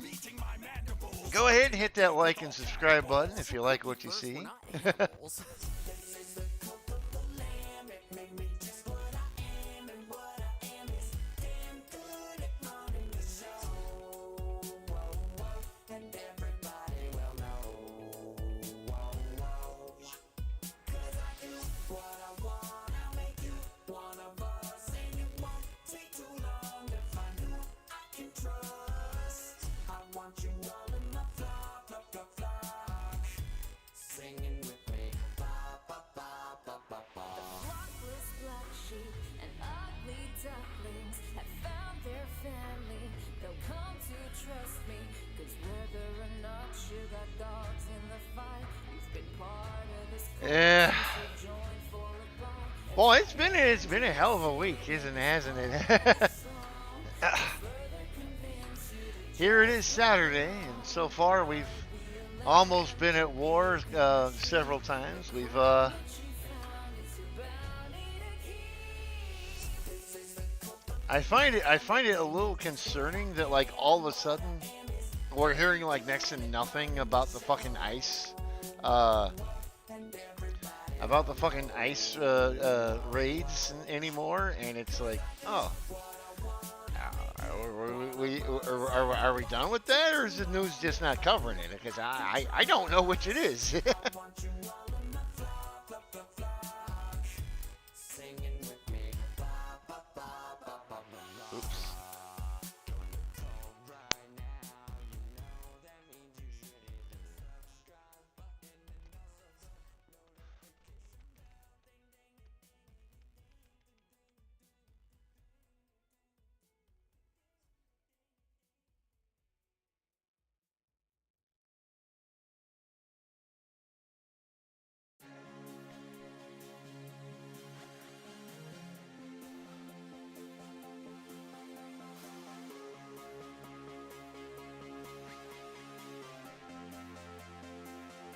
Go ahead and hit that like and subscribe button if you like what you see. Flockless black sheep and ugly ducklings have found their family. They'll come to trust me, cause whether or not you got dogs in the fight, you've been part of this Yeah. so join for a bite. Well, it's been a hell of a week, hasn't it? Here it is Saturday, and so far we've almost been at war several times. We've I find it a little concerning that like all of a sudden we're hearing like next to nothing about the fucking ice raids anymore, and it's like, oh, are we done with that, or is the news just not covering it? Because I don't know which it is. Oops.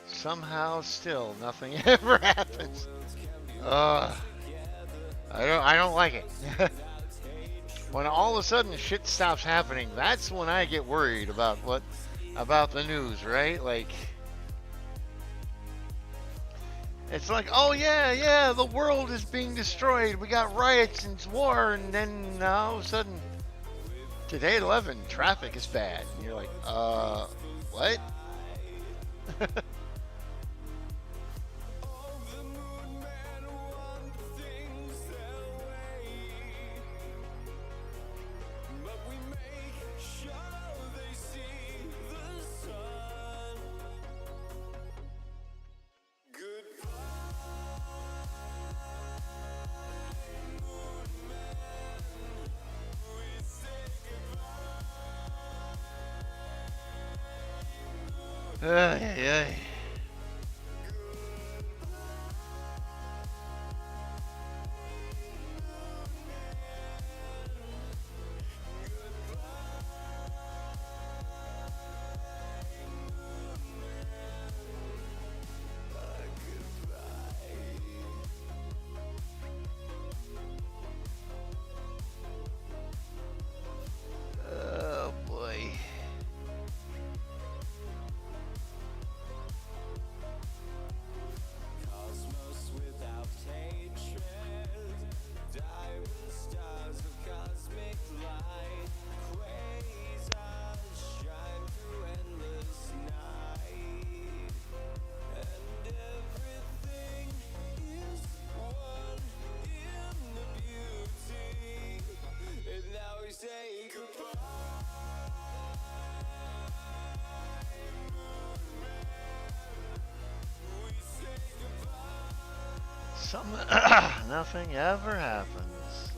Somehow, still nothing ever happens. I don't like it. When all of a sudden shit stops happening, that's when I get worried about the news, right? Like, it's like, oh yeah, the world is being destroyed. We got riots and war, and then all of a sudden, today at 11, traffic is bad. And you're like, what? Ay. Oh boy. Some nothing ever happens.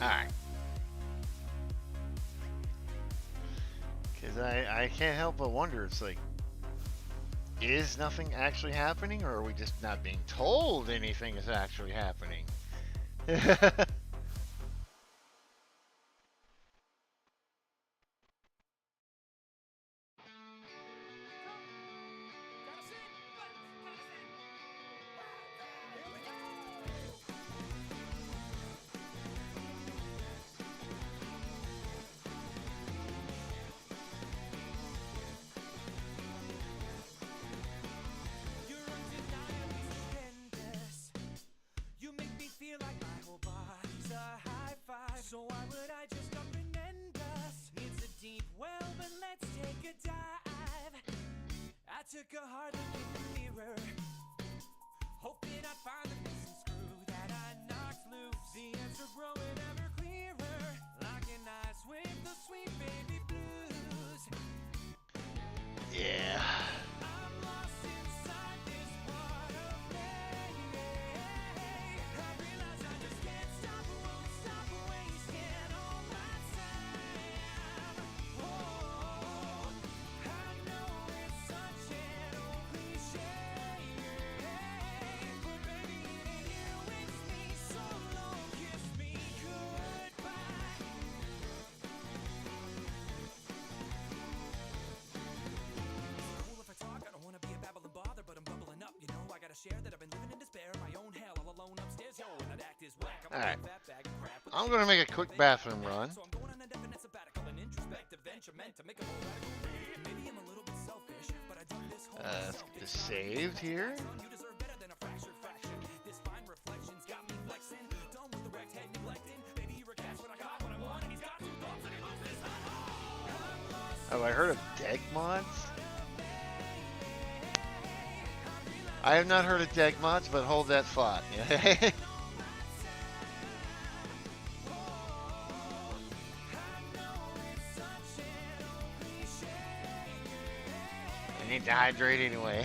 Alright. Because I can't help but wonder, it's like, is nothing actually happening, or are we just not being told anything is actually happening? You're undeniably stupendous. You make me feel like my whole body's a high five. So why would I just up and end us? It's a deep well, but let's take a dive. I took a hard look in the mirror, hoping I'd find the missing screw that I knocked loose. The answer growing ever clearer, locking eyes with the sweet baby blues. Yeah. I'm lost inside this part of me. I realize I just can't stop, won't stop wasting all my time. Oh, I know it's such an old cliche, but baby it ain't you, it's me. So long, kiss me goodbye. Cool if I talk, I don't wanna be a babbling bother, but I'm bubbling up, you know. I gotta share that I've been living in despair, my own hell, all alone upstairs, yo, and that act is whack. I'm Alright. a fat bag of crap with I'm gonna make a quick bathroom run. so I'm going on a definite sabbatical, an introspective venture meant to make a more radical. Maybe I'm a little bit selfish, but I do this whole The saved here. you deserve better than a fractured fraction. This fine reflection's got me flexing. Done with the wrecked head neglecting. Baby, you were catch when I got what I want, and he's got two thumbs and he loves this. Have I heard of deck mods? I have not heard of deck mods, but hold that thought. I need to hydrate anyway.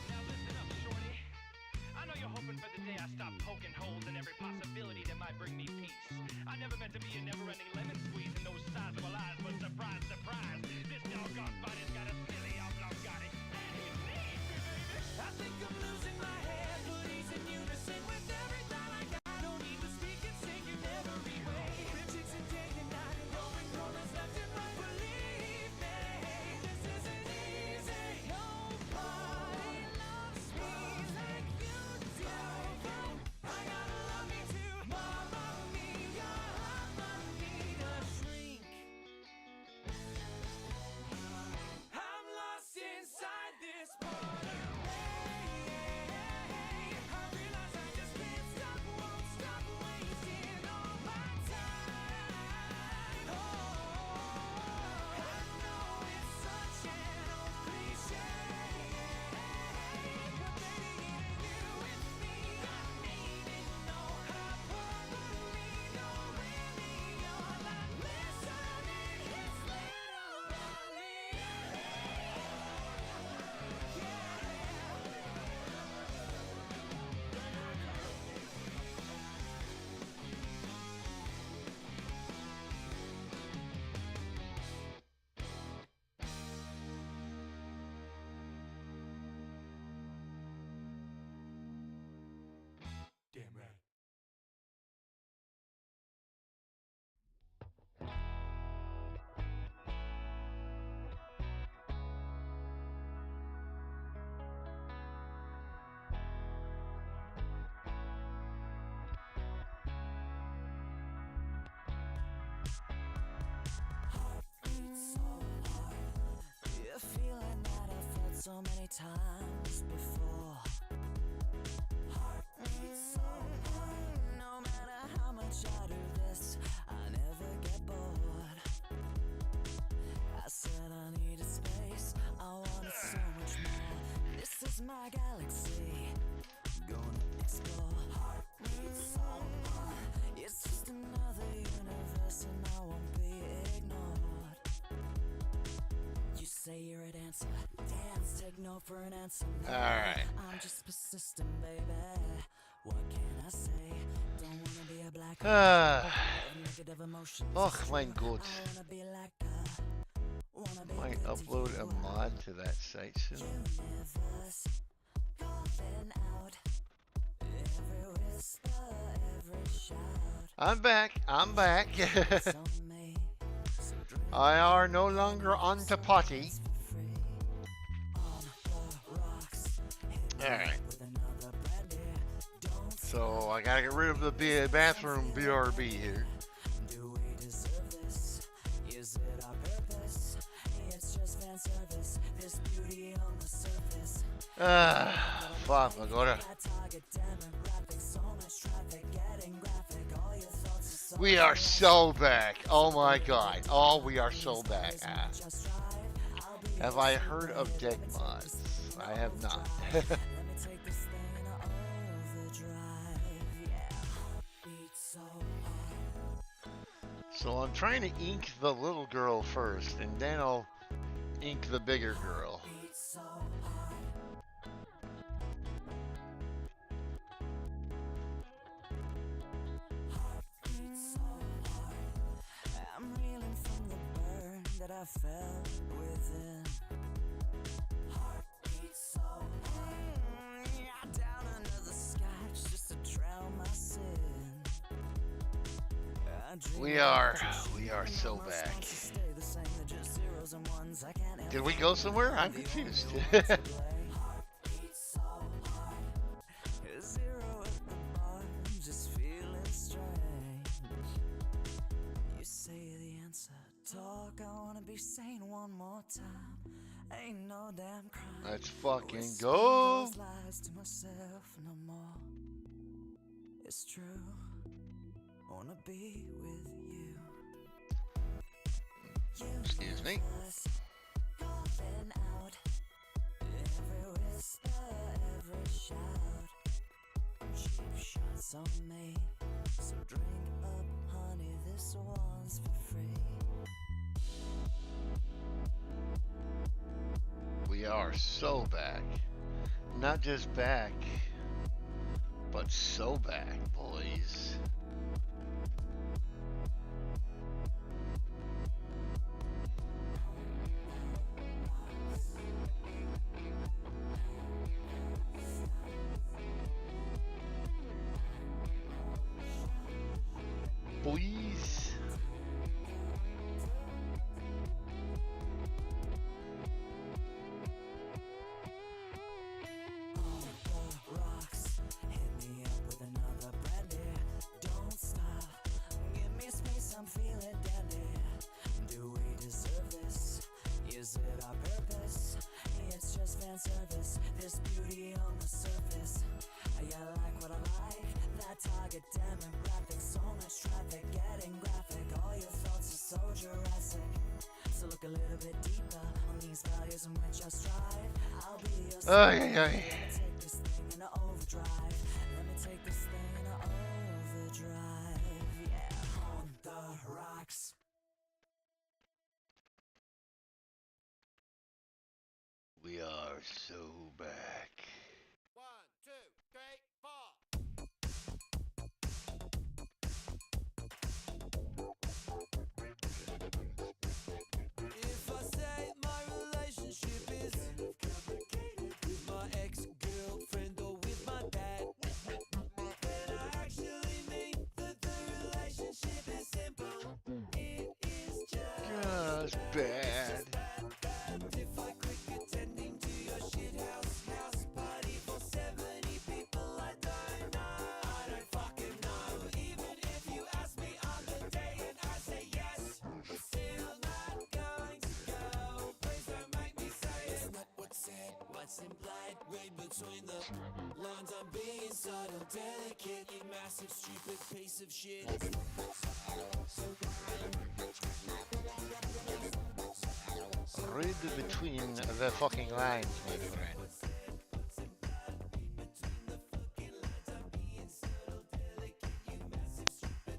Now listen up, shorty. I know you're hoping for the day I stop poking holes in every possibility that might bring me peace. I never meant to be a never-ending lemon squeeze in those sides of times before. No matter how much I do this, I never get bored. I said I needed space, I wanted so much more. This is my galaxy, gonna explore. Heartbeat soul. It's just another universe and I won't be ignored. You say you're a dancer, dance, take no for an answer. No, Alright. I'm just persistent, baby. What can I say? Don't wanna be a black negative emotions. Oh, mein Gott. I wanna be like wanna be Might good to upload you. a mod to that site soon. Universe, calling out. Every whisper, every shout. I'm back. I'm back. It's on me. So drink I are no longer on the potty. for free. On the rocks. Alright. With another brandy. Don't So I gotta get rid of the bathroom BRB here. do we deserve this? Is it our purpose? It's just fan service. This beauty on the surface. Fuck, I gotta. That target demographic, so much traffic, getting graphic. All your thoughts are so We are so back. Oh my god. Oh, we are so back. just drive. I'll be Have I heard of deck mods? I have not. Let me take this thing in overdrive. Yeah. Beat so hard. So I'm trying to ink the little girl first, and then I'll ink the bigger girl. Beat so hard. Beat so hard. I'm reeling from the burn that I felt within. Heartbeat so hard. Yeah, down another scotch just to drown my sin. I dream We of are protection, so my back. responses stay the same, they're just zeros and ones. I can't help Did we go somewhere? I'm confused. Heartbeat so hard. Zero at the bar, just feeling strange. You say the answer, talk. I wanna be sane one more time. Ain't no damn crime. Let's fucking Whispering go. those lies to myself no more. It's true. Wanna be with you. Excuse me. Universe, calling out. Every whisper, every shout. Cheap shots on me. So drink up, honey. This one's for free. We are so back. Not just back, but so back, boys. Boys. Rocks, hit me up with another brandy. Don't stop, give me space. I'm feeling dandy. Do we deserve this? Is it our purpose? It's just fan service. This beauty on the surface. You like what I like? That target demographic, so much traffic, getting graphic. All your thoughts are so Jurassic. So look a little bit deeper on these values in which I strive. I'll be your Ay, ay, ay. take this thing in overdrive. Let me take this thing in overdrive. Yeah, on the rocks. We are so back. 1, 2, 3, 4. If I say my relationship is with my ex-girlfriend or with my dad, then I actually mean that the relationship is simple. It is Just bad. if I quit attending to your house party for 70 people I don't know. I don't fucking know. Even if you ask me on the day and I say yes, I'm still not going to go. Please don't make me say it's not what's said, what what's implied. Read between the lines, I'm being subtle, delicate. You massive, stupid piece of shit. Read between the fucking lines, my friend.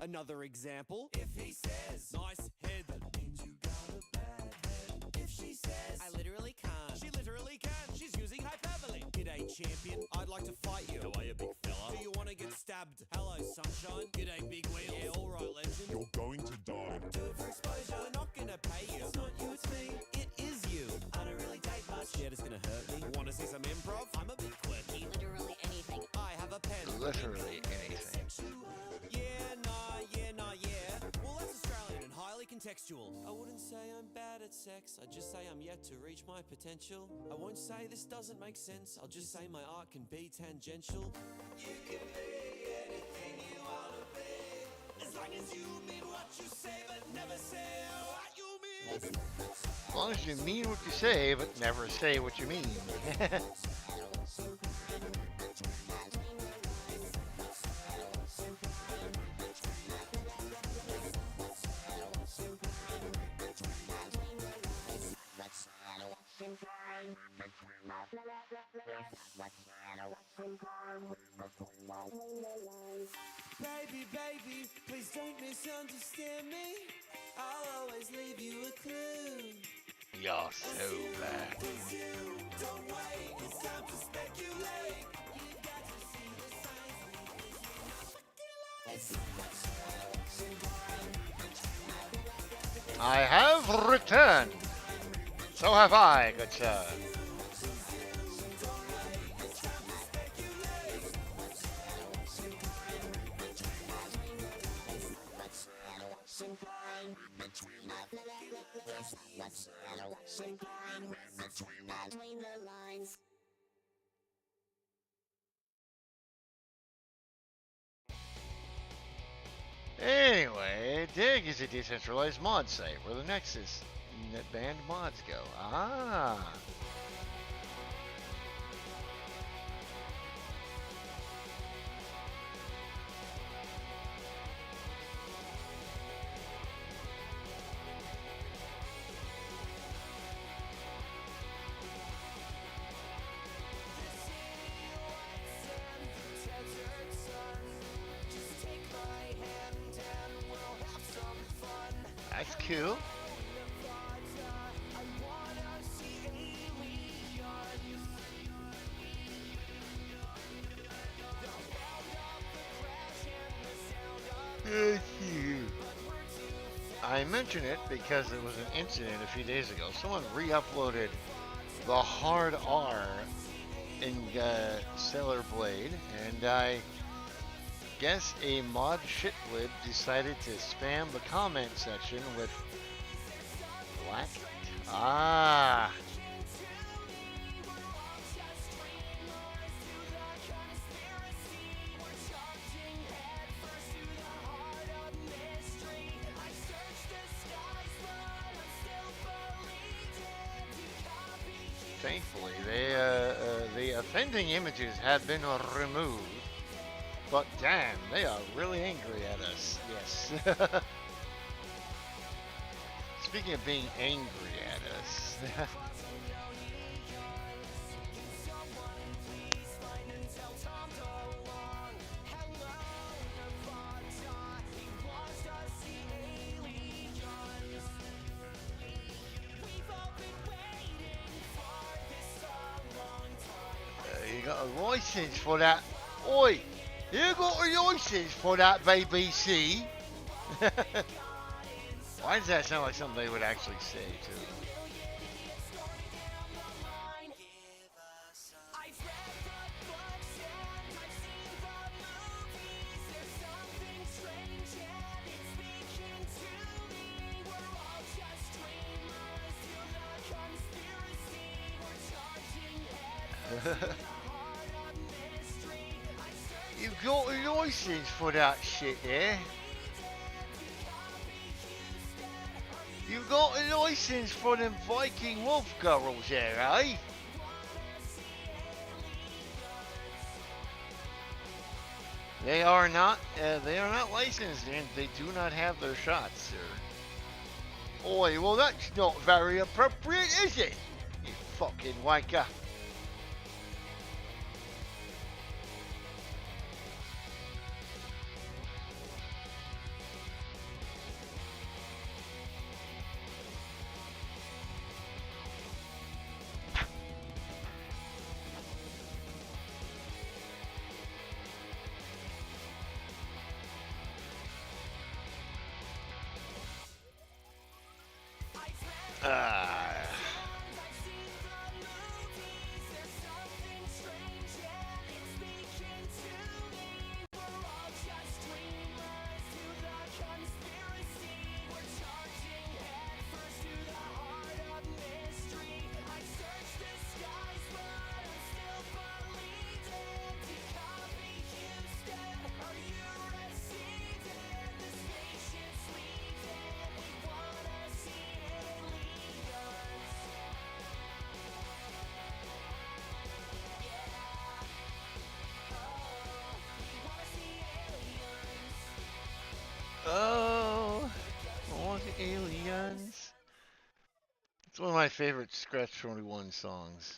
Another example. If he says, nice head, that means you got a bad head. If she says, I literally can't. She literally can. She's using hyperbole. G'day, champion. I'd like to fight you. How are you, big fella? Do you want to get stabbed? Hello, sunshine. G'day, big wheel. Yeah, alright, legend. You're going to die. Do it for exposure. We're not gonna pay you. It's not you, it's me. It is you. I don't really date much. Yeah, it's gonna hurt me. Want to see some improv? I'm a bit quirky. Literally anything. I have a pen. Literally anything. Yeah. Well, that's Australian and highly contextual. I wouldn't say I'm bad at sex. I'd just say I'm yet to reach my potential. I won't say this doesn't make sense. I'll just say my art can be tangential. You can be anything you want to be. As long as you mean what you say, but never say what you mean. As long as you mean what you say, but never say what you mean. Baby, please don't misunderstand me. I'll always leave you a clue. You're so bad. Don't wait, it's time to speculate. You've got to see the signs. I have returned. So have I, good sir. Between the lines. Anyway, Dig is a decentralized mod site where the Nexus banned mods go. Ah. That's cool. I mention it because there was an incident a few days ago. Someone re-uploaded the hard R in Stellar Blade, and I guess a mod shitlib decided to spam the comment section with black. Ah. Thankfully, the offending images have been removed. But damn, they are really angry at us. Yes. Speaking of being angry at us. You got a license for that. Oi! You got a license for that, BBC? Why does that sound like something they would actually say, too? You got a license for that shit, yeah? You got a license for them Viking wolf girls there, eh? They are not. They are not licensed, and they do not have their shots, sir. Oi, well that's not very appropriate, is it? You fucking wanker. Ah. Oh, all the aliens. It's one of my favorite Scratch 21 songs.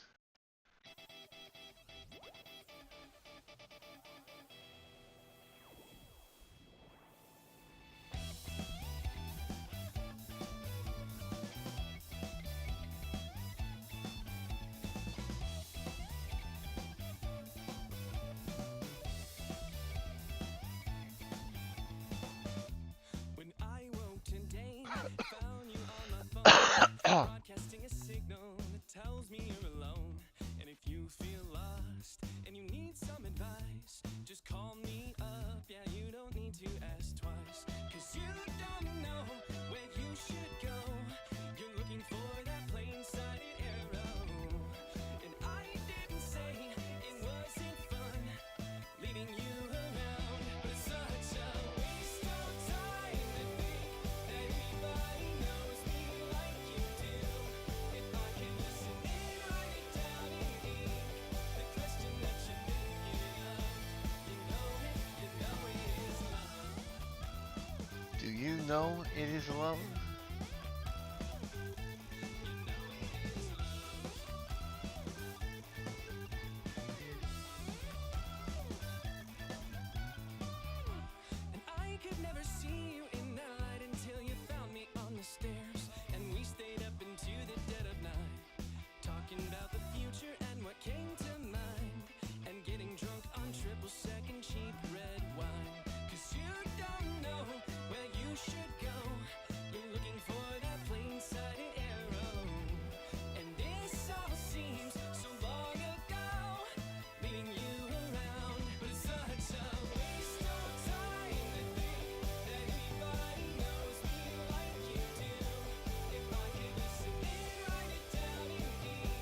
When I woke today, found you on my phone, broadcasting a signal that tells me you're alone. And if you feel lost and you need some advice, just call me up. Yeah, you don't need to ask twice, 'cause you don't know where you should go. You're looking for that plain-sighted arrow. And I didn't say it wasn't fun leading you around, but it's such a waste of time to think that anybody knows me like you do. If I can listen in, write it down in ink, the question that you're thinking of, you know it is love. Do you know it is love? And I could never see you in that light until you found me on the stairs. And we stayed up into the dead of night, talking about the future and what came to mind, and getting drunk on triple second cheap red wine. 'Cause you don't know where you should go. You're looking for that plain-sighted arrow. And this all seems so long ago, leading you around, but it's such a waste of time to think that anybody knows me like you do. If I could listen in, write it down in ink,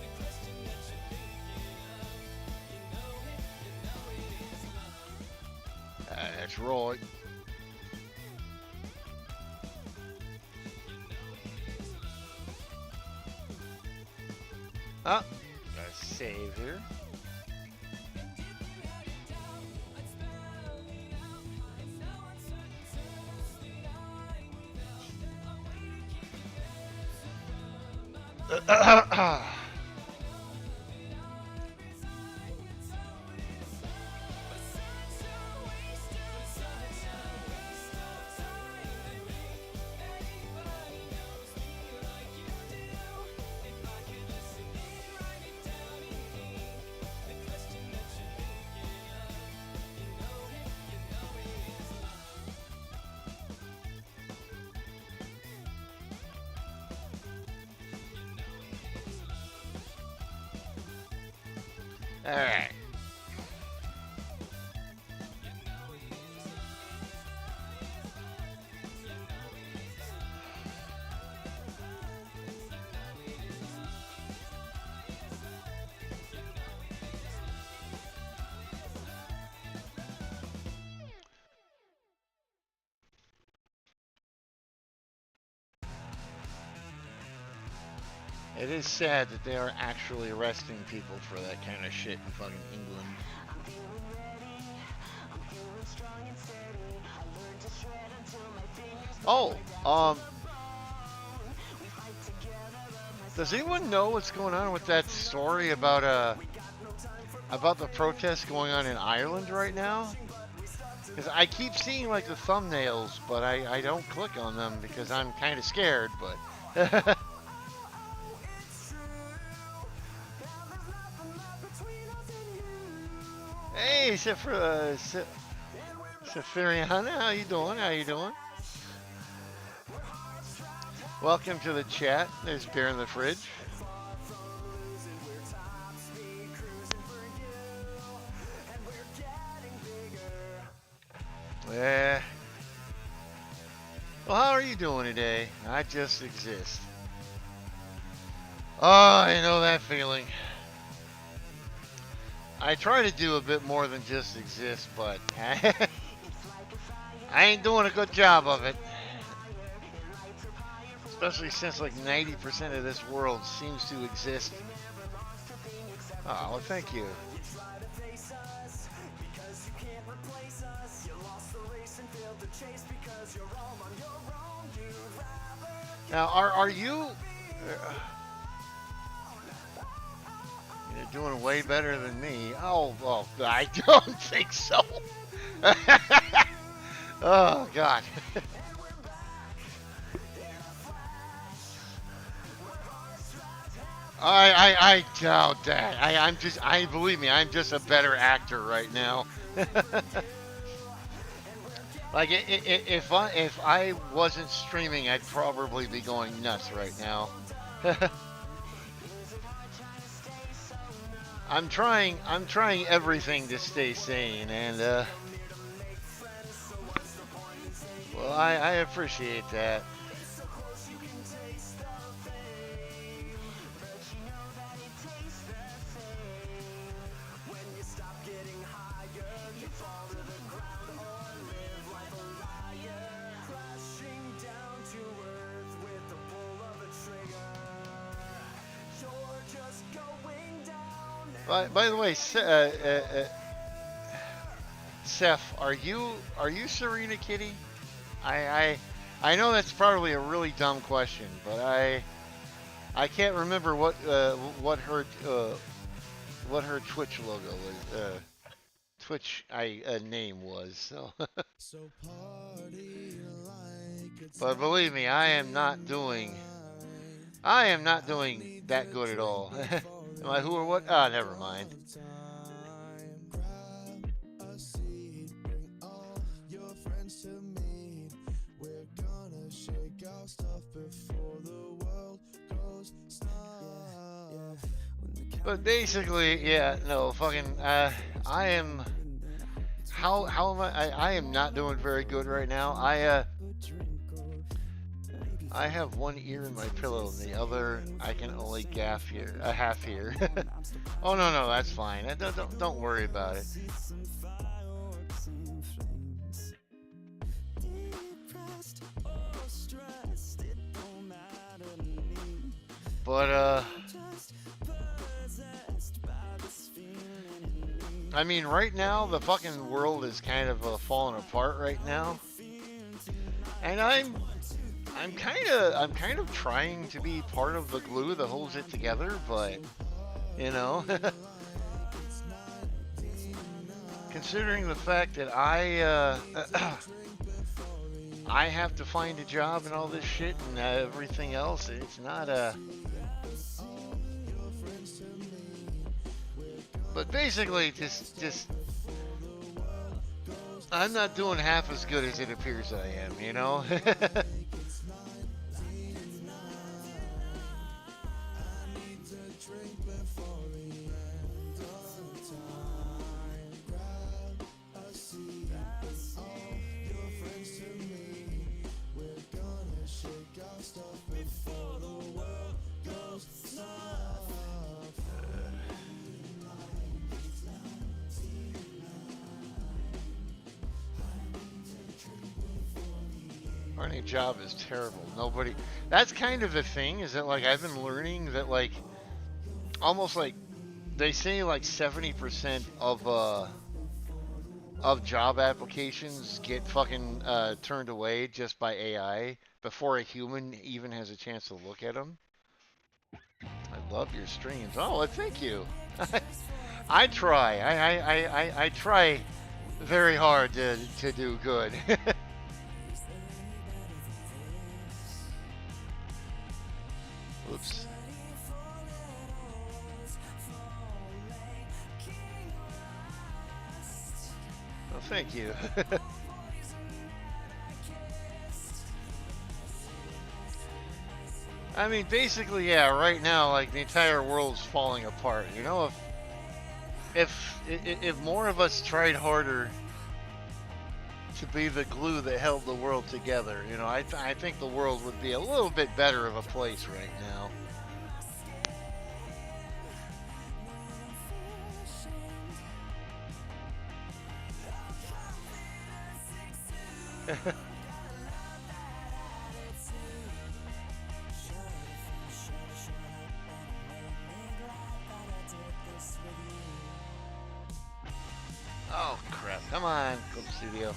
the question that you're thinking of, you know it is love. That's right. Ah, let's save here. And if you had a doubt, I'd spell it out. It's no uncertain terms that I'm without a way to keep your answer from my mind. But such a waste of time to think that anybody knows me like you do. If I could listen in, write it down in ink, the question that you're thinking of, you know it is love. All right. It is sad that they are actually arresting people for that kind of shit in fucking England. I'm feeling ready. I'm Oh, does anyone know what's going on with that story about the protests going on in Ireland right now? Because I keep seeing like the thumbnails, but I don't click on them because I'm kind of scared. But hey, Sefiriana, how you doing? How you doing? Welcome to the chat. There's beer in the fridge. Yeah. Well, how are you doing today? I just exist. Oh, I know that feeling. I try to do a bit more than just exist, but I ain't doing a good job of it. Especially since like 90% of this world seems to exist. Oh, well, thank you. Now, are you... You're doing way better than me. Oh, I don't think so. Oh, God. I doubt that. Believe me, I'm just a better actor right now. Like, if I wasn't streaming, I'd probably be going nuts right now. I'm trying everything to stay sane, and well, I appreciate that. By the way, Seth, are you Serena Kitty? I know that's probably a really dumb question, but I can't remember what her Twitch logo was. Twitch name was. So. But believe me, I am not doing that good at all. Am I who or what? Ah, never mind. But basically, yeah, no, fucking, I am, how am I am not doing very good right now. I have one ear in my pillow and the other I can only half hear. Oh no, that's fine. Don't worry about it. But I mean, right now the fucking world is kind of falling apart right now, and I'm kind of trying to be part of the glue that holds it together, but you know, considering the fact that I have to find a job and all this shit and everything else, it's not but basically, just I'm not doing half as good as it appears I am, you know. Finding a job is terrible. Nobody. That's kind of the thing. Is that like I've been learning that like almost like they say like 70% of job applications get fucking turned away just by AI before a human even has a chance to look at them. I love your streams. Oh, well, thank you. I try. I try very hard to do good. Oops. Well, thank you. I mean, basically, yeah. Right now, like the entire world's falling apart. You know, if more of us tried harder to be the glue that held the world together, you know, I think the world would be a little bit better of a place right now. Oh crap! Come on, Club Studio.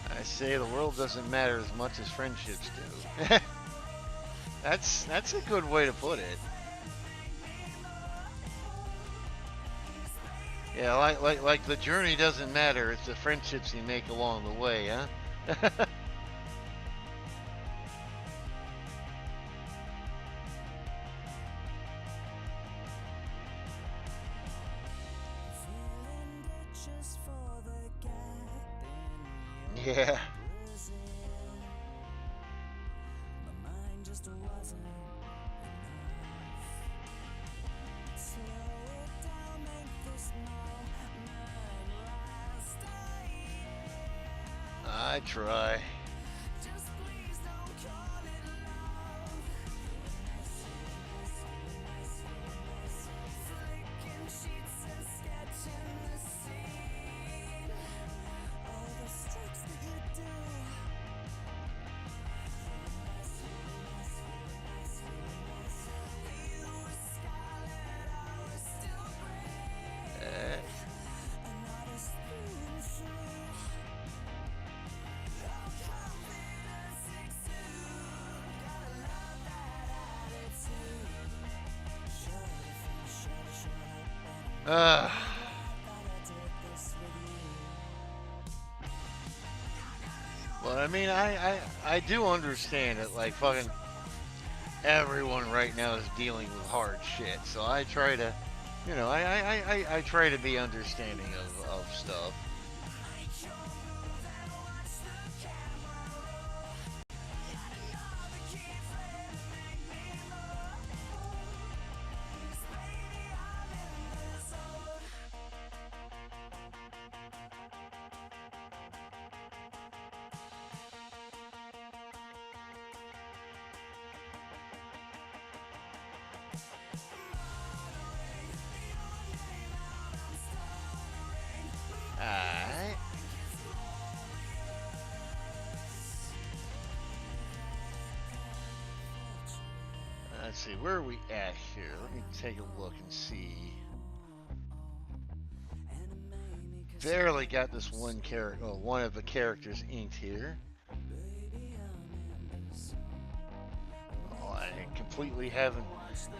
I say the world doesn't matter as much as friendships do. That's a good way to put it. Yeah, like the journey doesn't matter, it's the friendships you make along the way, huh? Yeah. I try. Well, I mean, I do understand it. Like, fucking everyone right now is dealing with hard shit. So I try to, you know, I try to be understanding of stuff. Alright. Let's see, where are we at here? Let me take a look and see. Barely got this one character, oh, one of the characters inked here. Oh, I completely have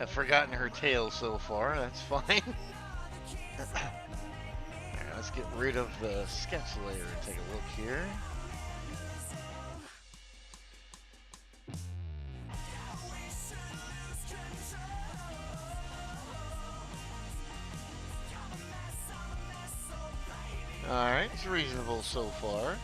forgotten her tail so far. That's fine. Alright, let's get rid of the sketch layer and take a look here. Alright, it's reasonable so far.